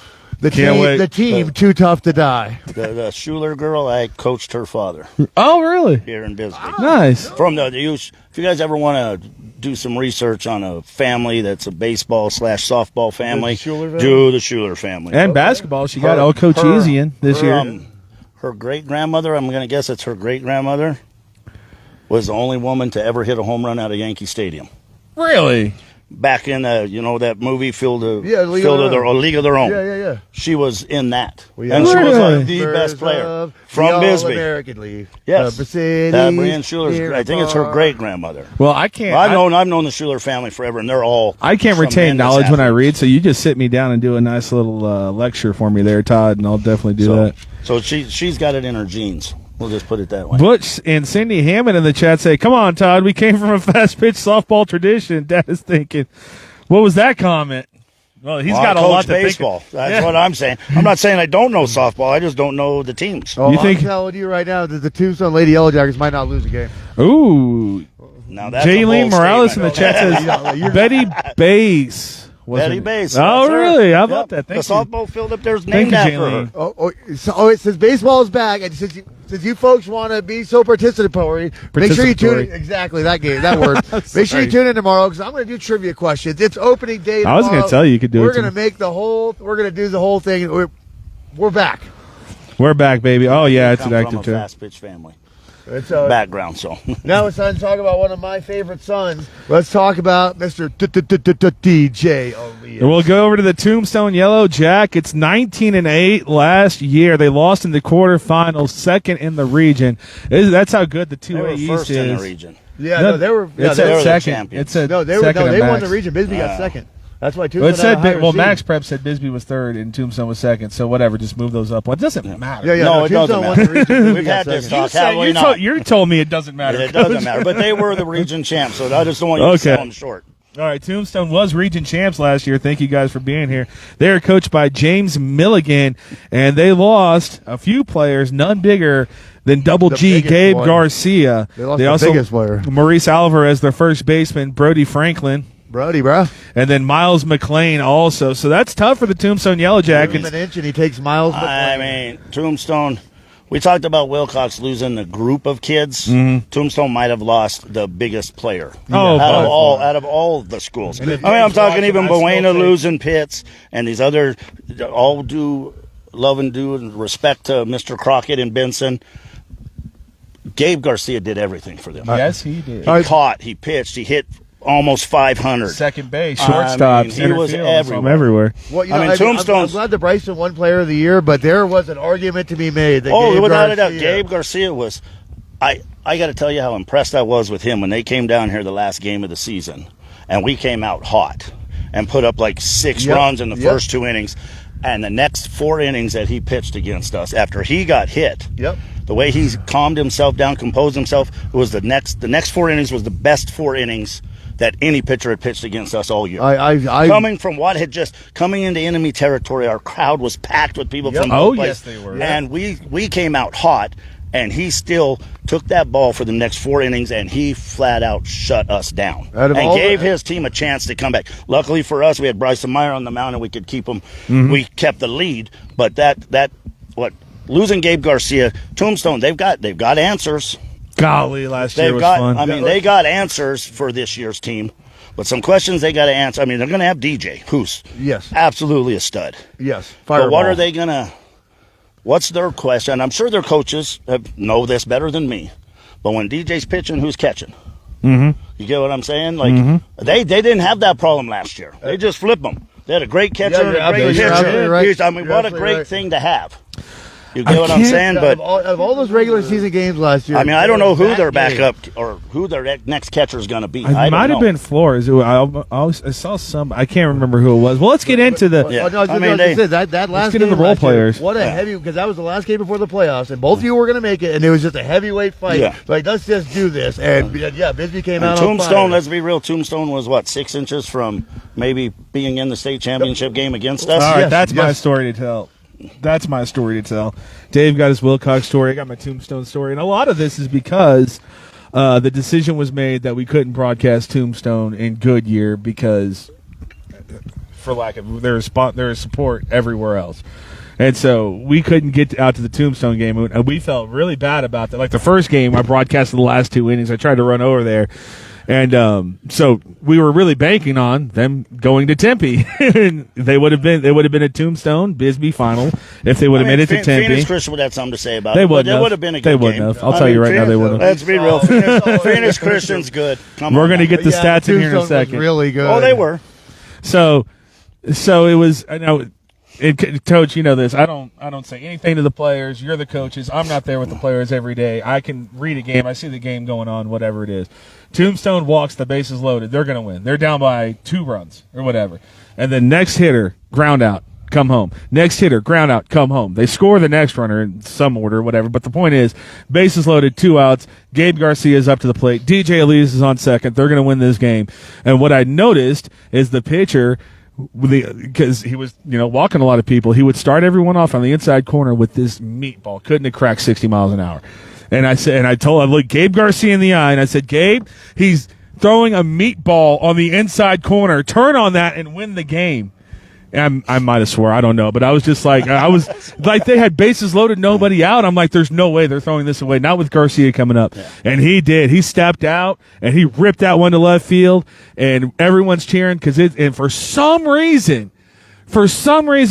Can't wait. The team too tough to die. The Schuler girl, I coached her father Oh, really? here in Bisbee. Nice. From the youth. If you guys ever want to do some research on a family that's a baseball/softball family, The Schuler family? do the Schuler family. And basketball. She got Her- Cochise in this her, year. Her great grandmother, I'm going to guess it's her great grandmother, was the only woman to ever hit a home run out of Yankee Stadium. Really? back in that movie Field of League of Their Own. Yeah. She was in that, Well, and she was Really? like the best player from Bisbee. American League. Yes, Brienne Schuler's Schuler's. I think it's her great grandmother. Well, I can't. I've known the Schuler family forever, and they're all. I can't retain tremendous knowledge when I athletes. read, so you just sit me down and do a nice little lecture for me there, Todd, and I'll definitely do that. So she's got it in her genes. We'll just put it that way. Butch and Cindy Hammond in the chat say, "Come on, Todd, we came from a fast pitch softball tradition." Dad is thinking, what was that comment? Well, he's got a lot to baseball. think. That's what I'm saying. I'm not saying I don't know softball. I just don't know the teams. Oh, You think- I'm telling you right now that the Tombstone Lady Yellow Jackets might not lose a game. Ooh, Now that's a Jaylene bold Morales in the statement. chat says Betty Bass. Betty Bass. Oh, that's her. really? How about that? Thank the you. softball field up there is Thank named you, after Jaylene. her. It says baseball is back, and since you folks want to be so participatory, make sure you tune in. Exactly, that word. Make sure you tune in tomorrow, because I'm going to do trivia questions. It's opening day tomorrow. I was going to tell you could do We're it. going to we're going to do the whole thing. We're back. We're back, baby. Oh, yeah, it's Come an from active a too. fast pitch family It's, background. So now it's time to talk about one of my favorite sons. Let's talk about Mr. DJ O'Leary. And we'll go over to the Tombstone Yellow Jackets. 19-8 last year. They lost in the quarterfinals, second in the region. That's how good the they were 2A East first in is. the region. Yeah, no, they were. Yeah, It they said were the second. champions. It said no, they second won Max. the region. Bisbee got second. That's why Tombstone. Well, it said, had a higher seed. Max Prep said Bisbee was third and Tombstone was second. So whatever, just move those up. Well, it doesn't matter. Yeah, No, it doesn't Tombstone won the matter. region. Bisbee We've got had this second. talk, have we not? You told me it doesn't matter. It doesn't matter, but they were the region champs, so I just don't want you to Okay. sell them short. All right, Tombstone was region champs last year. Thank you guys for being here. They are coached by James Milligan, and they lost a few players, none bigger than Double The G, biggest Gabe one. Garcia. They lost the biggest player. Maurice Alvarez, their first baseman, Brody Franklin, Brody, bro. and then Miles McLean also. So that's tough for the Tombstone Yellow Give him Jackets. an inch, and he takes Miles. I mean, Tombstone. We talked about Wilcox losing the group of kids. Tombstone might have lost the biggest player Oh, out of all the schools. I mean, I'm talking even Buena losing Pitts and these other all due love and due and respect to Mr. Crockett and Benson. Gabe Garcia did everything for them. Yes, he did. He caught, he pitched, he hit almost 500. Second base, I shortstop, mean, he was center field, everywhere. everywhere. Well, you I know, mean, I'm Tombstone's- glad the Bryson won Player of the Year, but there was an argument to be made. That Gabe Without a doubt, Garcia- Gabe Garcia was. I got to tell you how impressed I was with him when they came down here the last game of the season, and we came out hot and put up like 6 Yep, runs in the yep. first 2 innings, and the next 4 innings that he pitched against us after he got hit. Yep. The way he calmed himself down, composed himself, it was the next 4 innings was the best 4 innings that any pitcher had pitched against us all year. Coming from what had just coming into enemy territory, our crowd was packed with people from Oh, both yes, places. they were. And we came out hot, and he still took that ball for the next 4 innings, and he flat out shut us down Out of and all gave the- his team a chance to come back. Luckily for us, we had Bryson Meyer on the mound, and we could keep him. We kept the lead, but losing Gabe Garcia, Tombstone, they've got answers. Golly, last year They've was got. fun. I mean, they got answers for this year's team, but some questions they got to answer. I mean, they're going to have DJ, who's Yes. absolutely a stud. Yes. But what Fireball. are they going to? What's their question? I'm sure their coaches know this better than me. But when DJ's pitching, who's catching? Mm-hmm. You get what I'm saying? Like they didn't have that problem last year. They just flip them. They had a great catcher and a great you're absolutely pitcher. right. I mean, You're what a absolutely great right. thing to have. You get what I'm saying? Out But of all those regular season games last year, I mean, I don't know who that their game- backup or who their next catcher is going to be. It I might don't have know. been Flores. I saw some. I can't remember who it was. Well, let's get into the. Yeah. Oh, no, I mean, they- that last get game into role last year, players. What a heavy, because that was the last game before the playoffs, and both of you were going to make it, and it was just a heavyweight fight. Yeah. Like, let's just do this. And Bisbee came And out on Tombstone, fire. let's be real, Tombstone was what, 6 inches from maybe being in the state championship game against us? All right, Yes, that's my yes. story to tell. That's my story to tell. Dave got his Wilcox story. I got my Tombstone story, and a lot of this is because the decision was made that we couldn't broadcast Tombstone in Goodyear because, for lack of there is support everywhere else, and so we couldn't get out to the Tombstone game, and we felt really bad about that. Like the first game, I broadcasted the last 2 innings. I tried to run over there. And so we were really banking on them going to Tempe. They would have been a Tombstone Bisbee final if they would have made it to Tempe. Phoenix Christian would have something to say about they it. Wouldn't They would have been a good They game. wouldn't have. I'll tell you right now, they wouldn't have. Let's be real. Phoenix Christian's good. We're going to get the stats in here in a Tombstone was second. really good. Oh, they were. So it was. I know. Coach, you know this. I don't say anything to the players. You're the coaches. I'm not there with the players every day. I can read a game. I see the game going on, whatever it is. Tombstone walks, the bases loaded. They're going to win. They're down by 2 runs or whatever. And then next hitter, ground out, come home. Next hitter, ground out, come home. They score the next runner in some order or whatever. But the point is, bases loaded, 2 outs. Gabe Garcia is up to the plate. DJ Elias is on second. They're going to win this game. And what I noticed is the pitcher, because he was, walking a lot of people, he would start everyone off on the inside corner with this meatball. Couldn't have cracked 60 miles an hour. And I looked Gabe Garcia in the eye, and I said, Gabe, he's throwing a meatball on the inside corner. Turn on that and win the game. And I might have swore, I don't know, but I was just like, they had bases loaded, nobody out. I'm like, there's no way they're throwing this away. Not with Garcia coming up. Yeah. And he did. He stepped out and he ripped that one to left field, and everyone's cheering and for some reason,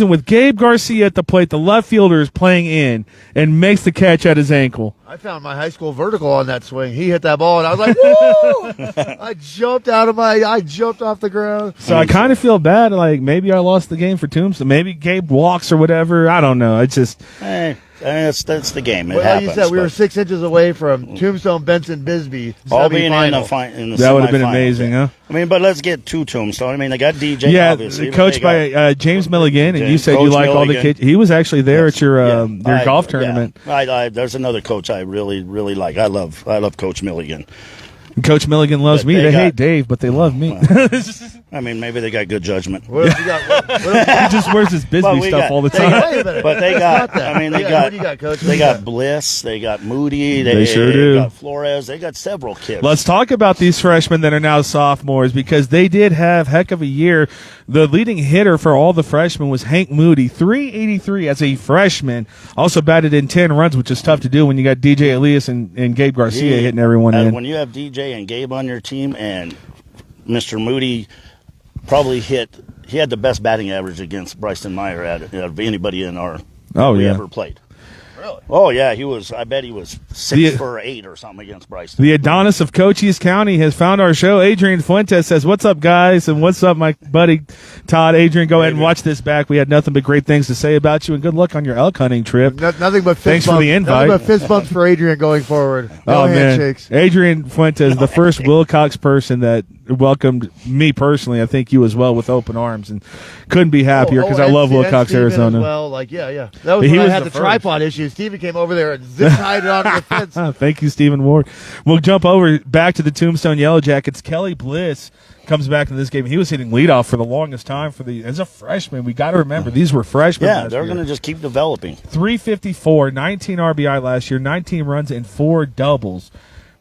with Gabe Garcia at the plate, the left fielder is playing in and makes the catch at his ankle. I found my high school vertical on that swing. He hit that ball, and I was like, woo! I jumped off the ground. So I kind of feel bad. Like, maybe I lost the game for Tombstone. Maybe Gabe walks or whatever. I don't know. It's just... That's the game. It well, happens, you said we were 6 inches away from Tombstone, Benson, Bisbee. All being in the that would have been amazing, huh? I mean, but let's get to Tombstone. I mean, they got DJ, yeah, obviously. Coached by James Milligan, and you said Coach you like all the Milligan. kids. He was actually there at your golf tournament. Yeah. There's another coach I really, really like. I love Coach Milligan. Coach Milligan loves me. They hate Dave, but they love me. I mean, maybe they got good judgment. What else you got? He just wears his Bisbee stuff all the time. But they got, I mean, they got, what do you got, Coach? They got Bliss, they got Moody, they sure do. Got Flores, they got several kids. Let's talk about these freshmen that are now sophomores, because they did have heck of a year. The leading hitter for all the freshmen was Hank Moody, 383 as a freshman. Also batted in 10 runs, which is tough to do when you got DJ Elias and Gabe Garcia hitting everyone in. When you have DJ and Gabe on your team, and Mr. Moody probably he had the best batting average against Bryson Meyer out of anybody in our we ever played. Really? Oh, yeah, he was. I bet he was 6 for 8 or something against Bryson. The Adonis of Cochise County has found our show. Adrian Fuentes says, "What's up, guys?" And what's up, my buddy Todd. Adrian, go ahead and watch this back. We had nothing but great things to say about you, and good luck on your elk hunting trip. Nothing but fist Thanks bumps. for the invite. Nothing but fist bumps for Adrian going forward. No handshakes. Man. Adrian Fuentes, the first Wilcox person that welcomed me personally. I think you as well, with open arms, and couldn't be happier because I love Wilcox, Steven Arizona. As well, that was when I had the tripod issue. Steven came over there and zip-tied it onto the fence. Thank you, Stephen Ward. We'll jump over back to the Tombstone Yellow Jackets. Kelly Bliss comes back in this game. He was hitting leadoff for the longest time as a freshman. We got to remember these were freshmen. Yeah, they're going to just keep developing. 354, 19 RBI last year, 19 runs and 4 doubles.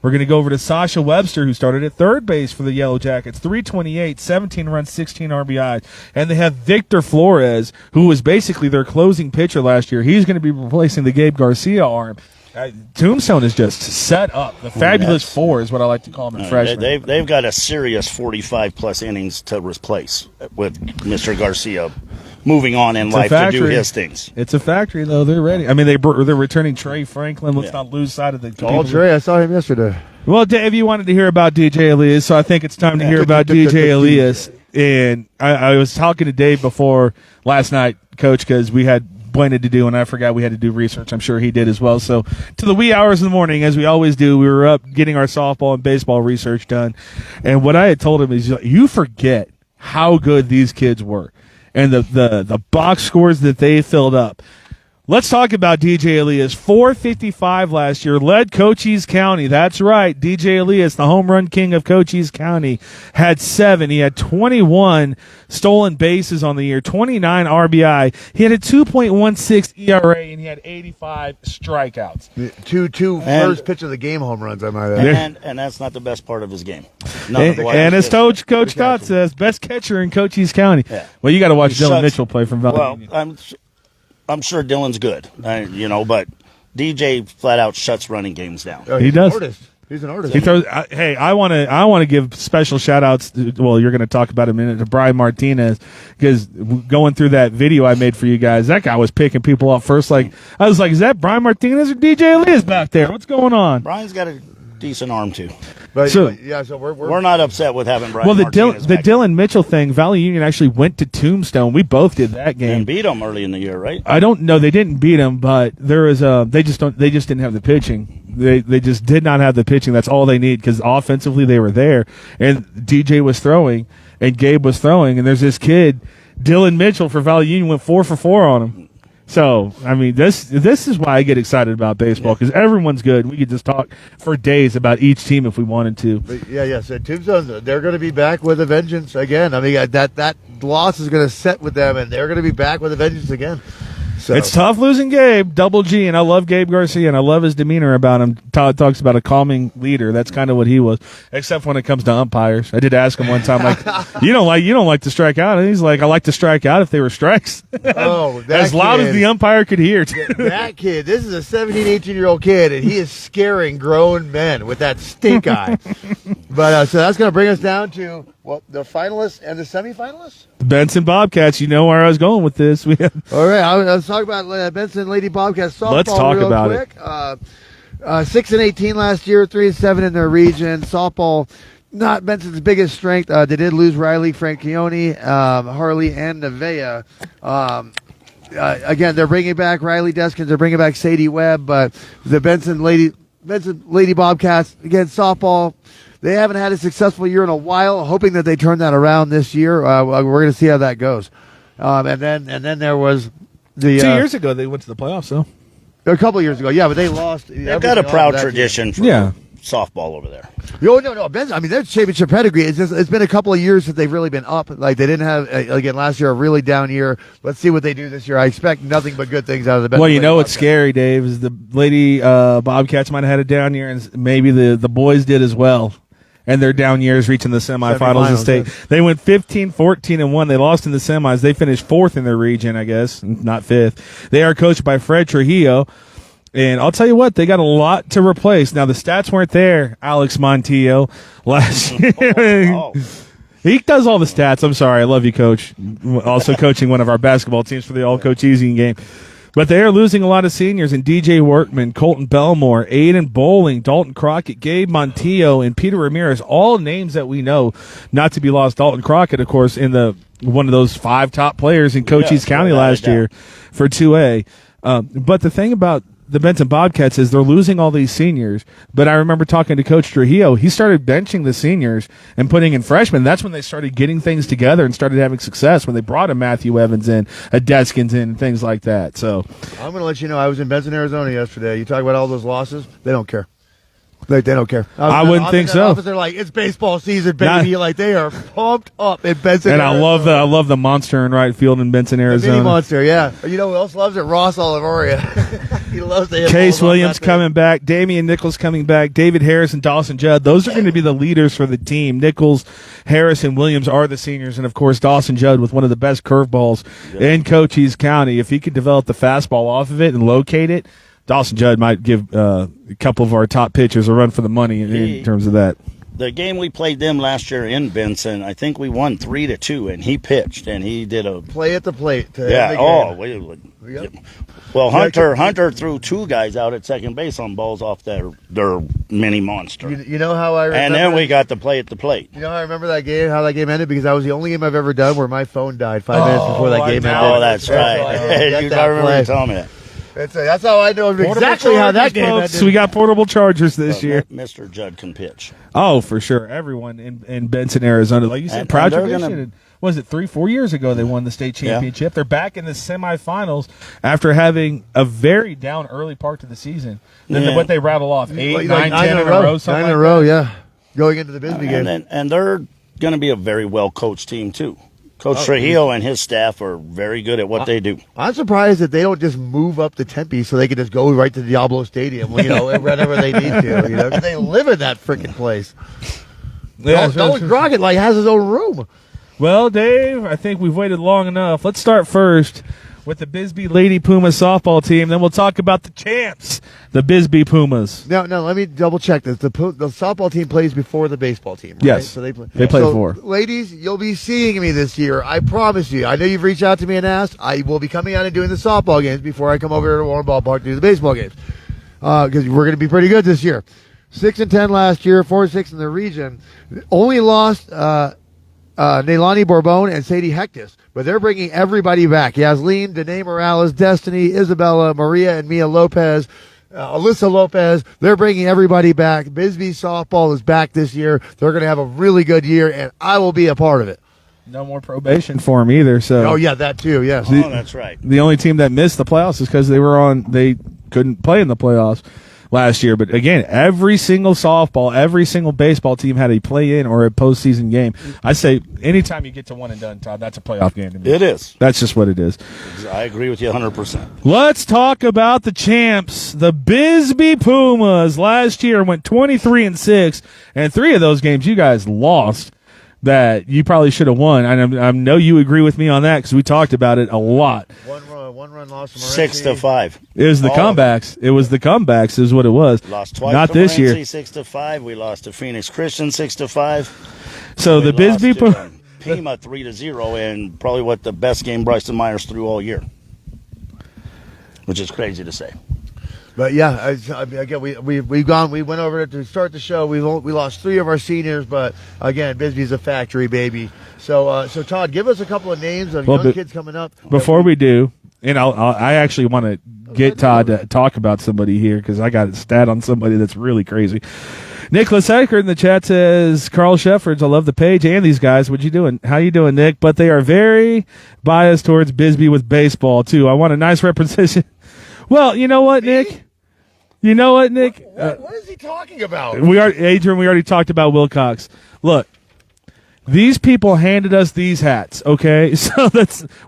We're going to go over to Sasha Webster, who started at third base for the Yellow Jackets. 328, 17 runs, 16 RBIs. And they have Victor Flores, who was basically their closing pitcher last year. He's going to be replacing the Gabe Garcia arm. Tombstone is just set up. The Fabulous Four is what I like to call them in freshmen. They've got a serious 45-plus innings to replace with Mr. Garcia moving on in life to do his things. It's a factory, though. They're ready. I mean, they're returning Trey Franklin. Let's not lose sight of the people. Trey, I saw him yesterday. Well, Dave, you wanted to hear about DJ Elias, so I think it's time to hear about DJ Elias. And I was talking to Dave before last night, Coach, because we had plenty to do, and I forgot we had to do research. I'm sure he did as well. So to the wee hours in the morning, as we always do, we were up getting our softball and baseball research done. And what I had told him is, you forget how good these kids were and the box scores that they filled up. Let's talk about DJ Elias. 455 last year, led Cochise County. That's right. DJ Elias, the home run king of Cochise County, had 7. He had 21 stolen bases on the year, 29 RBI. He had a 2.16 ERA, and he had 85 strikeouts. Two first pitch of the game home runs, I might add. And that's not the best part of his game. And as Coach Stott says, best catcher in Cochise County. Yeah. Well, you got to watch Dylan Mitchell play from Valley. Well, I'm sure Dylan's good, but DJ flat out shuts running games down. He does. He's an artist. He throws. Hey, I want to give special shout outs. Well, you're going to talk about in a minute to Brian Martinez, because going through that video I made for you guys, that guy was picking people up first. Like I was like, is that Brian Martinez or DJ Elias back there? What's going on? Brian's got a decent arm too. But So- yeah, so We're not upset with having Brian. Well, the Martinez back Dylan Mitchell thing, Valley Union actually went to Tombstone. We both did that game. and beat him early in the year, right? I don't know. They didn't beat him, but there was they just didn't have the pitching. They just did not have the pitching. That's all they need, because offensively they were there, and DJ was throwing and Gabe was throwing, and there's this kid Dylan Mitchell for Valley Union went 4 for 4 on him. So I mean, this is why I get excited about baseball, because everyone's good. We could just talk for days about each team if we wanted to. But yeah. So Tombstone, they're going to be back with a vengeance again. I mean, that loss is going to set with them, and they're going to be back with a vengeance again. So It's tough losing Gabe, Double G, and I love Gabe Garcia, and I love his demeanor about him. Todd talks about a calming leader. That's kind of what he was, except when it comes to umpires. I did ask him one time, like, you don't like to strike out, and he's like, I like to strike out if they were strikes. Oh, that as loud kid. as the umpire could hear. That kid, this is a 17, 18-year-old kid, and he is scaring grown men with that stink eye. But so that's going to bring us down to the finalists and the semifinalists. The Benson Bobcats, you know where I was going with this. All right, let's talk about Benson Lady Bobcats softball. Let's talk real about quick. 6-18 last year, 3-7 in their region. Softball, not Benson's biggest strength. They did lose Riley Franchione, Harley, and Nevaeh. Again, they're bringing back Riley Deskins. They're bringing back Sadie Webb, but the Benson Lady Bobcats, again, softball. They haven't had a successful year in a while. Hoping that they turn that around this year. We're going to see how that goes. And then there was the 2 years ago they went to the playoffs, though. a couple of years ago. Yeah, but they lost. They've got a proud tradition for Yeah. softball over there. No. Benson, I mean, their championship pedigree. It's been a couple of years since they've really been up. Like they didn't have again last year a really down year. Let's see what they do this year. I expect nothing but good things out of the Benson. Well, you know Lady what's Bobcats. scary, Dave, is the Lady Bobcats might have had a down year, and maybe the boys did as well. And their down years reaching the semifinals of state. yeah. They went 15-14-1. They lost in the semis. They finished 4th in their region, I guess, not 5th. They are coached by Fred Trujillo. And I'll tell you what, they got a lot to replace. Now, the stats weren't there, Alex Montillo, last year. Oh. He does all the stats. I'm sorry. I love you, Coach. Also coaching one of our basketball teams for the All-Cochise game. But they are losing a lot of seniors in DJ Workman, Colton Belmore, Aiden Bowling, Dalton Crockett, Gabe Montillo, and Peter Ramirez, all names that we know not to be lost. Dalton Crockett, of course, in one of those 5 top players in Cochise County last year for 2A. But the thing about the Benson Bobcats is they're losing all these seniors. But I remember talking to Coach Trujillo. He started benching the seniors and putting in freshmen. That's when they started getting things together and started having success, when they brought a Matthew Evans in, a Deskins in, and things like that. So I'm going to let you know. I was in Benson, Arizona yesterday. You talk about all those losses. They don't care. They don't care. I wouldn't think so. They're like, it's baseball season, baby. Like they are pumped up in Benson. And I Arizona. love the monster in right field in Benson, The Arizona. mini monster, yeah. You know who else loves it? Ross Olivaria. He loves the hit Case balls off Williams that thing. coming back, Damian Nichols coming back, David Harris and Dawson Judd. Those are going to be the leaders for the team. Nichols, Harris, and Williams are the seniors, and of course Dawson Judd with one of the best curveballs in Cochise County. If he could develop the fastball off of it and locate it, Dawson Judd might give a couple of our top pitchers a run for the money in terms of that. The game we played them last year in Benson, I think we won 3-2, and he pitched and he did a Play at the plate. To yeah. end the Oh, game. Yep. well, Hunter threw 2 guys out at second base on balls off their mini monster, You know how I remember and then we got to play at the plate. You know how I remember that game, how that game ended? Because that was the only game I've ever done where my phone died 5 minutes before that game ended. Oh, that's right. Get You that I remember play. you telling me that. That's how I know exactly how that game ended. So we got portable chargers this year. Mr. Judd can pitch. Oh, for sure. Everyone in Benson, Arizona. Like you said, And proud they're tradition. gonna- Was it 3-4 years ago they won the state championship? They're back in the semifinals after having a very down early part to the season. Then what they rattle off, 8, Like 9, 10 in a row. Something 9 in a like row, that. yeah. Going into the Bisbee game. And they're going to be a very well coached team too. Coach Trujillo and his staff are very good at what they do. I'm surprised that they don't just move up to Tempe so they can just go right to Diablo Stadium, whenever they need to, 'cause they live in that freaking place. Dalton Crockett has his own room. Well, Dave, I think we've waited long enough. Let's start first with the Bisbee Lady Puma softball team. Then we'll talk about the champs, the Bisbee Pumas. No, let me double check this. The softball team plays before the baseball team, right? Yes. So they play before. Ladies, you'll be seeing me this year. I promise you. I know you've reached out to me and asked. I will be coming out and doing the softball games before I come over here to Warren Ballpark to do the baseball games. Because we're going to be pretty good this year. 6-10 last year, 4-6 in the region. Only lost Neilani Bourbon and Sadie Hectus, but they're bringing everybody back. Yasleen, Danae Morales, Destiny, Isabella, Maria, and Mia Lopez, Alyssa Lopez. They're bringing everybody back. Bisbee softball is back this year. They're going to have a really good year, and I will be a part of it. No more probation for them either. So. Oh yeah, that too. Yes. That's right. The only team that missed the playoffs is because they couldn't play in the playoffs last year. But again, every single softball, every single baseball team had a play-in or a postseason game. I say anytime you get to one and done, Todd, that's a playoff game to me. It is. That's just what it is. I agree with you 100%. Let's talk about the champs, the Bisbee Pumas. Last year went 23-6, and 3 of those games you guys lost that you probably should have won. I know you agree with me on that because we talked about it a lot. One run loss from 6-5. It was the comebacks. It was the comebacks is what it was. Lost twice. Not to this year. 6-5. We lost to Phoenix Christian 6-5. So the Bisbee Pima 3-0, and probably what the best game Bryson Myers threw all year, which is crazy to say. But yeah, again, we went over to start the show. We lost 3 of our seniors, but again, Bisbee's a factory, baby. So Todd, give us a couple of names of young kids coming up. Before we do, and I actually want to get Todd to talk about somebody here because I got a stat on somebody that's really crazy. Nicholas Eckert in the chat says, Carl Sheffords, I love the page and these guys. What you doing? How you doing, Nick? But they are very biased towards Bisbee with baseball, too. I want a nice representation. Well, you know what, Nick? You know what, Nick? What is he talking about? Adrian, we already talked about Wilcox. Look, these people handed us these hats, okay? So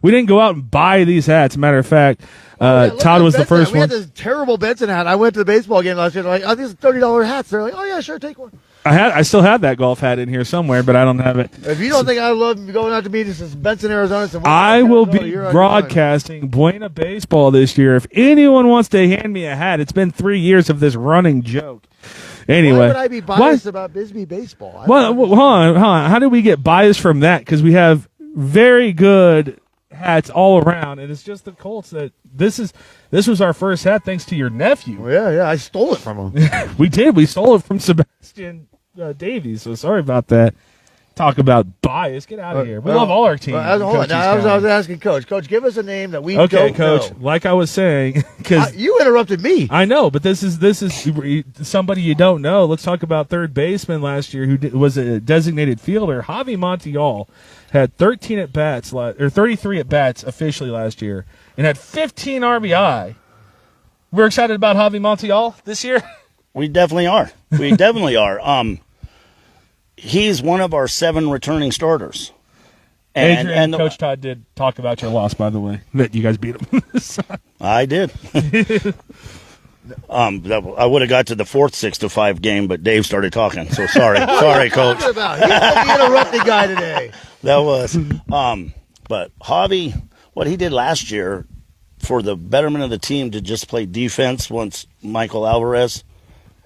we didn't go out and buy these hats. Matter of fact, Todd was the first one. We one. had this terrible Benson hat. I went to the baseball game last year. They're like, oh, these are $30 hats. They're like, oh, yeah, sure, take one. I still have that golf hat in here somewhere, but I don't have it. If you don't think I love going out to meet this Benson, Arizona, I will be broadcasting Buena Baseball this year. If anyone wants to hand me a hat, it's been 3 years of this running joke. Anyway, why would I be biased about Bisbee baseball? Well, hold on. How do we get biased from that? Because we have very good hats all around, and it's just the Colts that this was our first hat thanks to your nephew. Yeah, I stole it from him. We did. We stole it from Sebastian Davies. So sorry about that. Talk about bias. Get out of here. We love all our teams. I was asking Coach. Coach, give us a name that we don't Okay, Coach. know. Like I was saying, because you interrupted me. I know, but this is somebody you don't know. Let's talk about third baseman last year who was a designated fielder. Javi Montiel had 13 at bats or 33 at bats officially last year, and had 15 RBI. We're excited about Javi Montiel this year. We definitely are. He's one of our 7 returning starters. And Coach Todd did talk about your loss, by the way, that you guys beat him. I did. I would have got to the 4th 6-5 game, but Dave started talking. So sorry, Coach. He's the interrupting guy today. That was. But Javi, what he did last year for the betterment of the team to just play defense once Michael Alvarez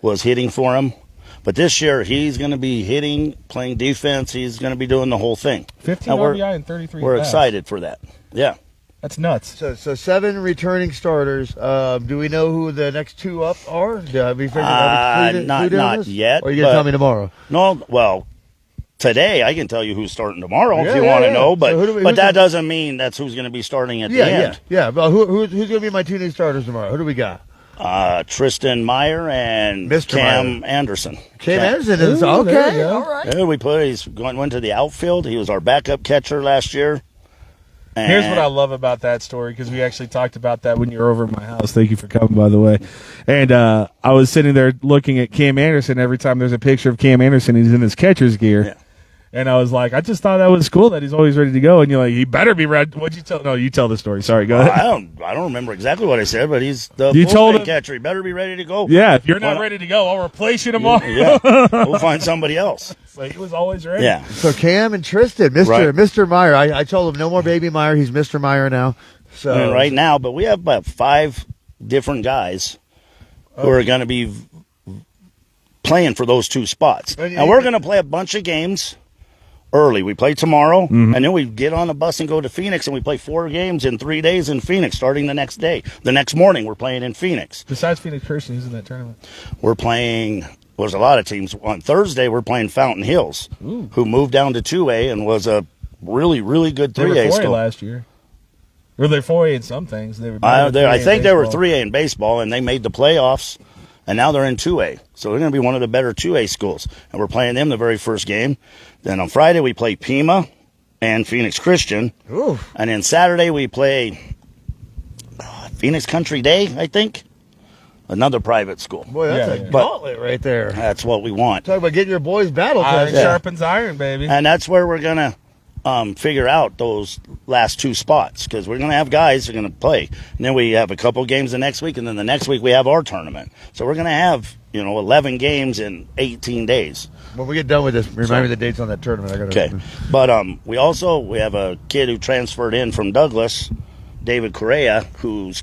was hitting for him. But this year, he's going to be hitting, playing defense. He's going to be doing the whole thing. 15 RBI and 33 We're bats. excited for that. Yeah. That's nuts. So 7 returning starters. Do we know who the next 2 up are? Have we figured not yet. Or are you going to tell me tomorrow? No, well, today I can tell you who's starting tomorrow if you want to know. But so that doesn't mean that's who's going to be starting at the end. Yeah. But who's going to be my 2 new starters tomorrow? Who do we got? Tristan Meyer and Cam Anderson. Cam Anderson is okay. All right. Yeah, he's went to the outfield. He was our backup catcher last year. And here's what I love about that story, because we actually talked about that when you were over at my house. Thank you for coming, by the way. And I was sitting there looking at Cam Anderson. Every time there's a picture of Cam Anderson, he's in his catcher's gear. Yeah. And I was like, I just thought that was cool that he's always ready to go. And you're like, he better be ready. What'd you tell? No, you tell the story. Sorry, go ahead. I don't remember exactly what I said, but he's the catcher. He better be ready to go. Yeah, if you're not ready to go, I'll replace you tomorrow. Yeah, we'll find somebody else. It's like he was always ready. Yeah. So Cam and Tristan, Mr. Meyer. I told him no more baby Meyer. He's Mr. Meyer now. So I mean, right now, but we have about 5 different guys who are going to be playing for those 2 spots. And we're going to play a bunch of games early. We play tomorrow, and then we get on the bus and go to Phoenix, and we play 4 games in 3 days in Phoenix, starting the next day. The next morning, we're playing in Phoenix. Besides Phoenix Christian, who's in that tournament? We're playing, there's a lot of teams. On Thursday, we're playing Fountain Hills, who moved down to 2A and was a really, really good 3A They were 4A school. last year. Or they're 4A in some things. They were I think they were 3A in baseball, and they made the playoffs, and now they're in 2A. So they're going to be one of the better 2A schools. And we're playing them the very first game. Then on Friday, we play Pima and Phoenix Christian. Ooh. And then Saturday, we play Phoenix Country Day, I think. Another private school. Boy, that's a gauntlet right there. That's what we want. Talk about getting your boys battle Iron tested. sharpens iron, baby. And that's where we're going to figure out those last 2 spots, because we're going to have guys who are going to play. And then we have a couple games the next week, and then the next week we have our tournament. So we're going to have, 11 games in 18 days. When we get done with this, remind me the dates on that tournament. Okay. But we have a kid who transferred in from Douglas, David Correa, who's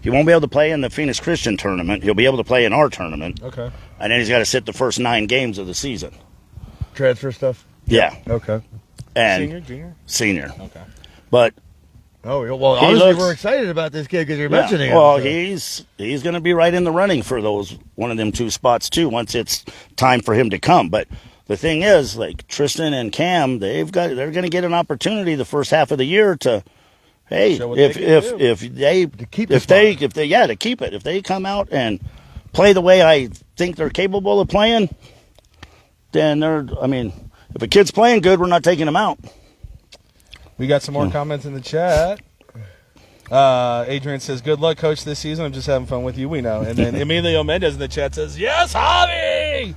he won't be able to play in the Phoenix Christian tournament. He'll be able to play in our tournament. Okay. And then he's got to sit the first 9 games of the season. Transfer stuff? Yeah. Okay. And Senior, junior? Senior. Okay. But Oh, well, obviously we're excited about this kid because you're mentioning him. well, so. he's going to be right in the running for one of them 2 spots too once it's time for him to come. But the thing is, like Tristan and Cam, they're going to get an opportunity the first half of the year to, hey, to keep it. If they come out and play the way I think they're capable of playing, then if a kid's playing good, we're not taking them out. We got some more comments in the chat. Adrian says, good luck, Coach, this season. I'm just having fun with you. We know. And then Emilio Mendez in the chat says, yes, Javi!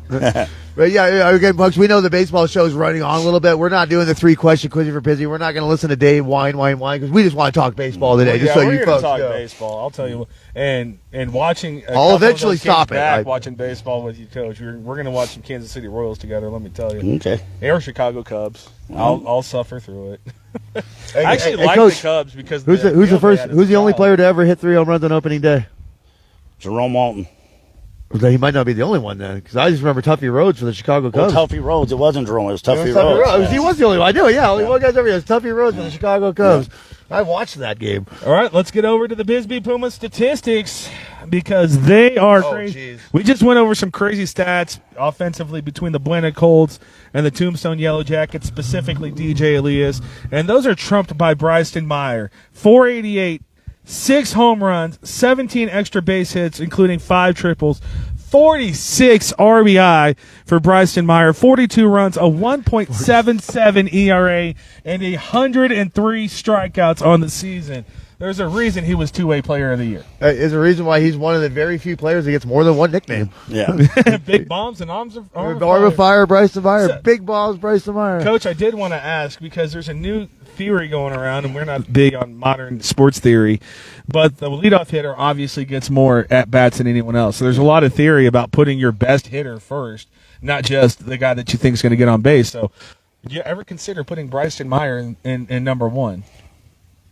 But again, folks, we know the baseball show is running on a little bit. We're not doing the 3-question quizzy for Pizzy. We're not going to listen to Dave whine, because we just want to talk baseball today. Just so we're you here folks to talk know. baseball. I'll tell you. And watching. I'll eventually stop it. Watching baseball with you, Coach. We're going to watch some Kansas City Royals together. Let me tell you. Okay. Or Chicago Cubs. I'll suffer through it. Hey, I actually like Coach, the Cubs because who's the only player to ever hit 3 home runs on opening day? Jerome Walton. He might not be the only one then, because I just remember Tuffy Rhodes for the Chicago Cubs. Tuffy Rhodes. It wasn't Jerome. It was Tuffy Rhodes. Rhodes. He was the only one. I knew. Yeah, only one guy's ever here. It was Tuffy Rhodes for the Chicago Cubs. Yeah. I watched that game. All right, let's get over to the Bisbee Puma statistics because they are crazy. Geez. We just went over some crazy stats offensively between the Buena Colts and the Tombstone Yellow Jackets, specifically DJ Elias, and those are trumped by Bryson Meyer. 488, 6 home runs, 17 extra base hits, including 5 triples, 46 RBI for Bryson Meyer, 42 runs, a 1.77 ERA, and 103 strikeouts on the season. There's a reason he was 2A Player of the Year. There's a reason why he's one of the very few players that gets more than one nickname. Yeah. Big bombs and arms of fire, Bryson Meyer. So, big bombs, Bryson Meyer. Coach, I did want to ask because there's a new theory going around, and we're not big on modern sports theory, but the leadoff hitter obviously gets more at-bats than anyone else. So there's a lot of theory about putting your best hitter first, not just the guy that you think is going to get on base. So did you ever consider putting Bryson Meyer in number 1?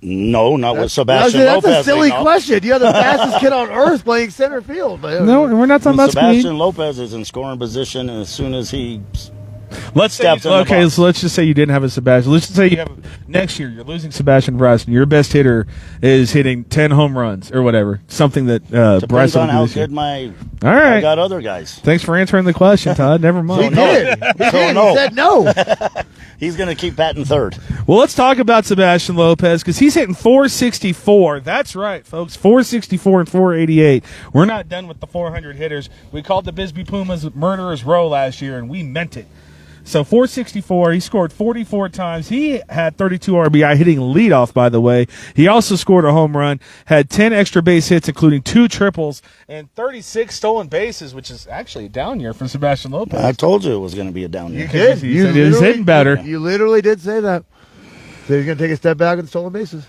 No, not with Sebastian Lopez. That's a silly question. You're the fastest kid on earth playing center field. No, we're not talking about Sebastian Lopez is in scoring position, and as soon as he let's just say you didn't have a Sebastian. Let's just say you have next year you're losing Sebastian Bryson. Your best hitter is hitting 10 home runs or whatever. Something that depends Bryson on how good my. All right, I got other guys. Thanks for answering the question, Todd. Never mind. He did. He said no. He's going to keep batting third. Well, let's talk about Sebastian Lopez because he's hitting 464. That's right, folks. 464 and 488. We're not done with the 400 hitters. We called the Bisbee Pumas Murderer's Row last year, and we meant it. So 464, he scored 44 times. He had 32 RBI, hitting leadoff, by the way. He also scored a home run, had 10 extra base hits, including 2 triples, and 36 stolen bases, which is actually a down year for Sebastian Lopez. I told you it was going to be a down year. You did. He was hitting better. You literally did say that. So he's going to take a step back with stolen bases.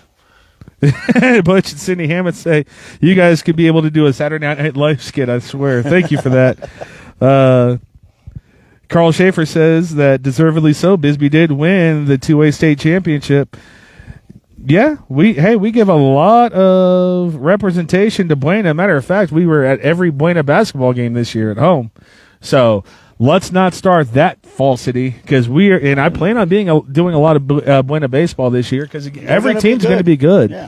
Butch and Sidney Hammond say, you guys could be able to do a Saturday Night Live skit, I swear. Thank you for that. Carl Schaefer says that deservedly so, Bisbee did win the 2A state championship. Yeah, we give a lot of representation to Buena. Matter of fact, we were at every Buena basketball game this year at home. So let's not start that falsity because and I plan on doing a lot of Buena baseball this year because every team's going to be good. Yeah.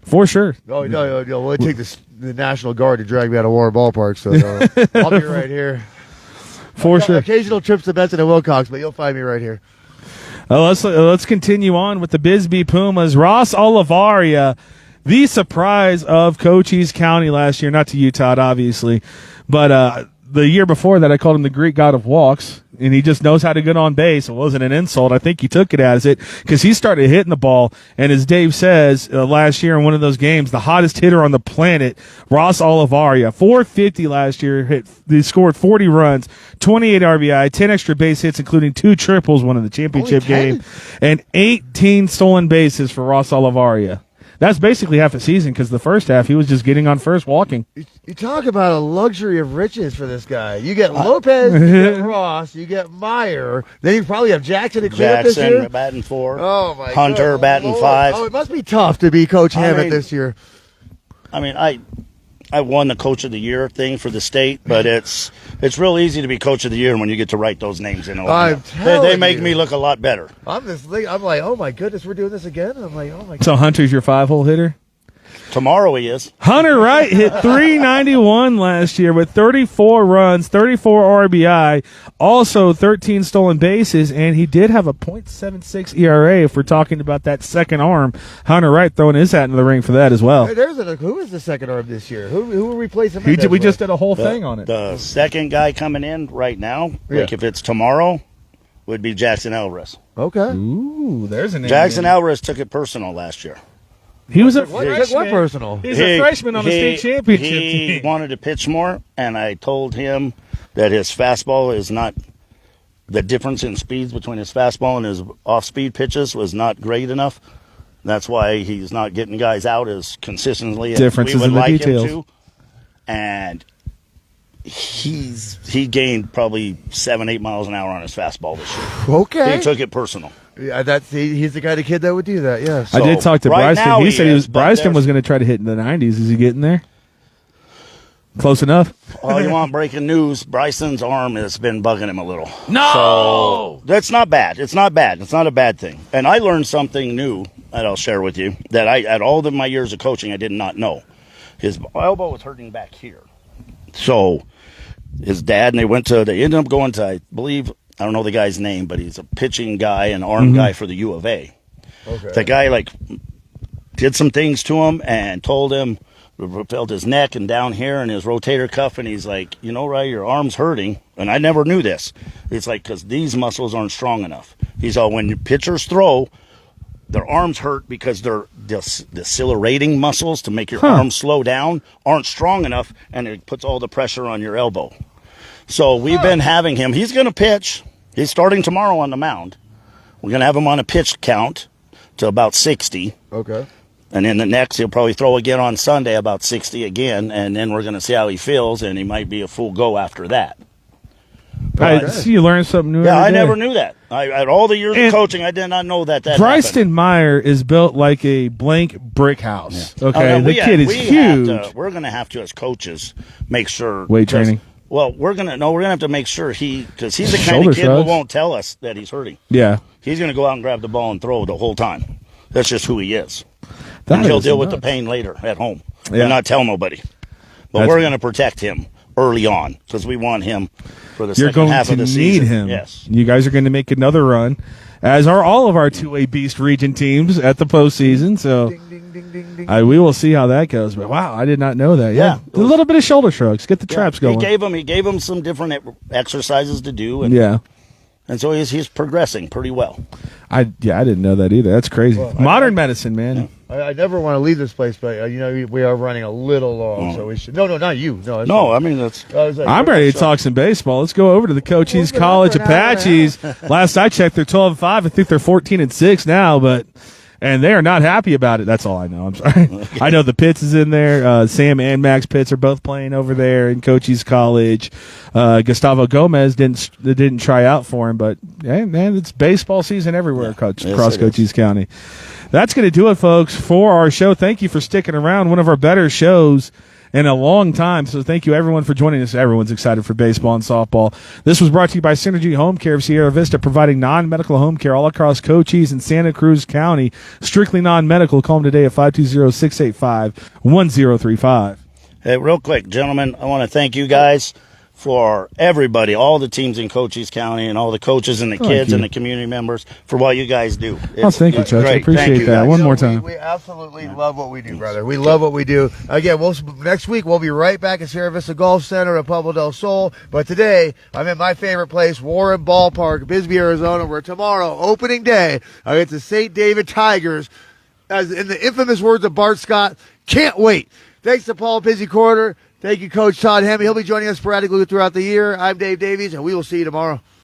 For sure. Oh, no, we'll take the National Guard to drag me out of Warren Ballpark, so I'll be right here. For sure. Occasional trips to Benson and Wilcox, but you'll find me right here. Let's continue on with the Bisbee Pumas. Ross Olivaria, the surprise of Cochise County last year, not to Utah, obviously, but the year before that I called him the Greek god of walks, and he just knows how to get on base. It wasn't an insult. I think he took it as it because he started hitting the ball, and as Dave says, last year in one of those games, the hottest hitter on the planet, Ross Olivaria, 450 last year, he scored 40 runs, 28 RBI, 10 extra base hits, including 2 triples, one in the championship game, and 18 stolen bases for Ross Olivaria. That's basically half a season because the first half he was just getting on first walking. You talk about a luxury of riches for this guy. You get Lopez, you get Ross, you get Meyer. Then you probably have Jackson to clear up this year. Jackson batting 4. Oh, my God. Hunter batting Lord. 5. Oh, it must be tough to be Coach Hammett this year. I mean, I won the Coach of the Year thing for the state, but it's real easy to be Coach of the Year when you get to write those names in. They make me look a lot better. I'm like, oh my goodness, we're doing this again. I'm like, oh my God. So Hunter's your 5-hole hitter? Tomorrow he is. Hunter Wright hit 391 last year with 34 runs, 34 RBI, also 13 stolen bases, and he did have a .76 ERA if we're talking about that second arm. Hunter Wright throwing his hat into the ring for that as well. Hey, who is the second arm this year? Who will replace him? We just did a whole thing on it. The second guy coming in right now, like if it's tomorrow, would be Jackson Alvarez. Okay. Ooh, there's a name. Jackson Alvarez took it personal last year. He was a freshman. What personal? He's a freshman on the state championship He team. wanted to pitch more, and I told him that his fastball is not the difference in speeds between his fastball and his off-speed pitches was not great enough. That's why he's not getting guys out as consistently as we would like him to. And he gained probably 7-8 miles an hour on his fastball this year. Okay. He took it personal. Yeah, he's the kind of kid that would do that. Yes. I did talk to right Bryson. now He said Bryson was there's- going to try to hit in the 90s. Is he getting there? Close enough. Oh, you want breaking news? Bryson's arm has been bugging him a little. No! So that's not bad. It's not bad. It's not a bad thing. And I learned something new that I'll share with you that at all of my years of coaching, I did not know. His elbow was hurting back here. So his dad, and they ended up going to, I believe, I don't know the guy's name, but he's a pitching guy and arm guy for the U of A. Okay. The guy, did some things to him and told him, felt his neck and down here and his rotator cuff, and he's like, Ray, your arm's hurting. And I never knew this. It's like, because these muscles aren't strong enough. He's all, when pitchers throw, their arms hurt because the decelerating muscles to make your arms slow down aren't strong enough, and it puts all the pressure on your elbow. So we've been having him. He's going to pitch. He's starting tomorrow on the mound. We're going to have him on a pitch count to about 60. Okay. And then the next, he'll probably throw again on Sunday, about 60 again, and then we're going to see how he feels, and he might be a full go after that. I see you learn something new. Yeah, every I day. never knew that. At all the years of coaching, I did not know that Bryson happened. Meyer is built like a blank brick house. Yeah. Okay, No, the kid is huge. We're going to have to, as coaches, make sure Weight training. Well, we're gonna have to make sure because he's the kind Shoulder of kid shrugs. who won't tell us that he's hurting. Yeah, He's gonna go out and grab the ball and throw the whole time. That's just who he is. That And he'll is deal with nuts. the pain later at home Yeah. and not tell nobody. But That's- we're gonna protect him early on because we want him for the You're second going half to of the need season. him. Yes. You guys are going to make another run, as are all of our 2A Beast region teams at the postseason. So Ding, ding, ding, ding, ding. we will see how that goes. But wow, I did not know that. Yeah, a little bit of shoulder shrugs, get the traps going. He gave him some different exercises to do. And, Yeah. And so he's progressing pretty well. I didn't know that either. That's crazy. Well, Modern medicine, man. I never want to leave this place, but we are running a little long, so we should. No, not you. No, that's No, fine. I mean that's. I was like, I'm ready to talk some baseball. Let's go over to the Cochise We've been College up for an hour and a Apaches. Last I checked, they're 12-5. I think they're 14-6 now. But and they are not happy about it. That's all I know. I'm sorry. I know the Pitts is in there. Sam and Max Pitts are both playing over there in Cochise College. Gustavo Gomez didn't try out for him, but hey, man, it's baseball season everywhere across Cochise County. That's going to do it, folks, for our show. Thank you for sticking around. One of our better shows in a long time. So thank you, everyone, for joining us. Everyone's excited for baseball and softball. This was brought to you by Synergy Home Care of Sierra Vista, providing non-medical home care all across Cochise and Santa Cruz County. Strictly non-medical. Call them today at 520-685-1035. Hey, real quick, gentlemen, I want to thank you guys for everybody, all the teams in Cochise County and all the coaches and the kids and the community members for what you guys do. Thank you, Chuck. I appreciate that. One more time. We absolutely love what we do, brother. We love what we do. Again, next week we'll be right back at Sierra Vista Golf Center at Pueblo Del Sol. But today, I'm at my favorite place, Warren Ballpark, Bisbee, Arizona, where tomorrow, opening day, I get the St. David Tigers. As in the infamous words of Bart Scott, can't wait. Thanks to Paul Pizzy Corner. Thank you, Coach Todd Hemme. He'll be joining us sporadically throughout the year. I'm Dave Davies, and we will see you tomorrow.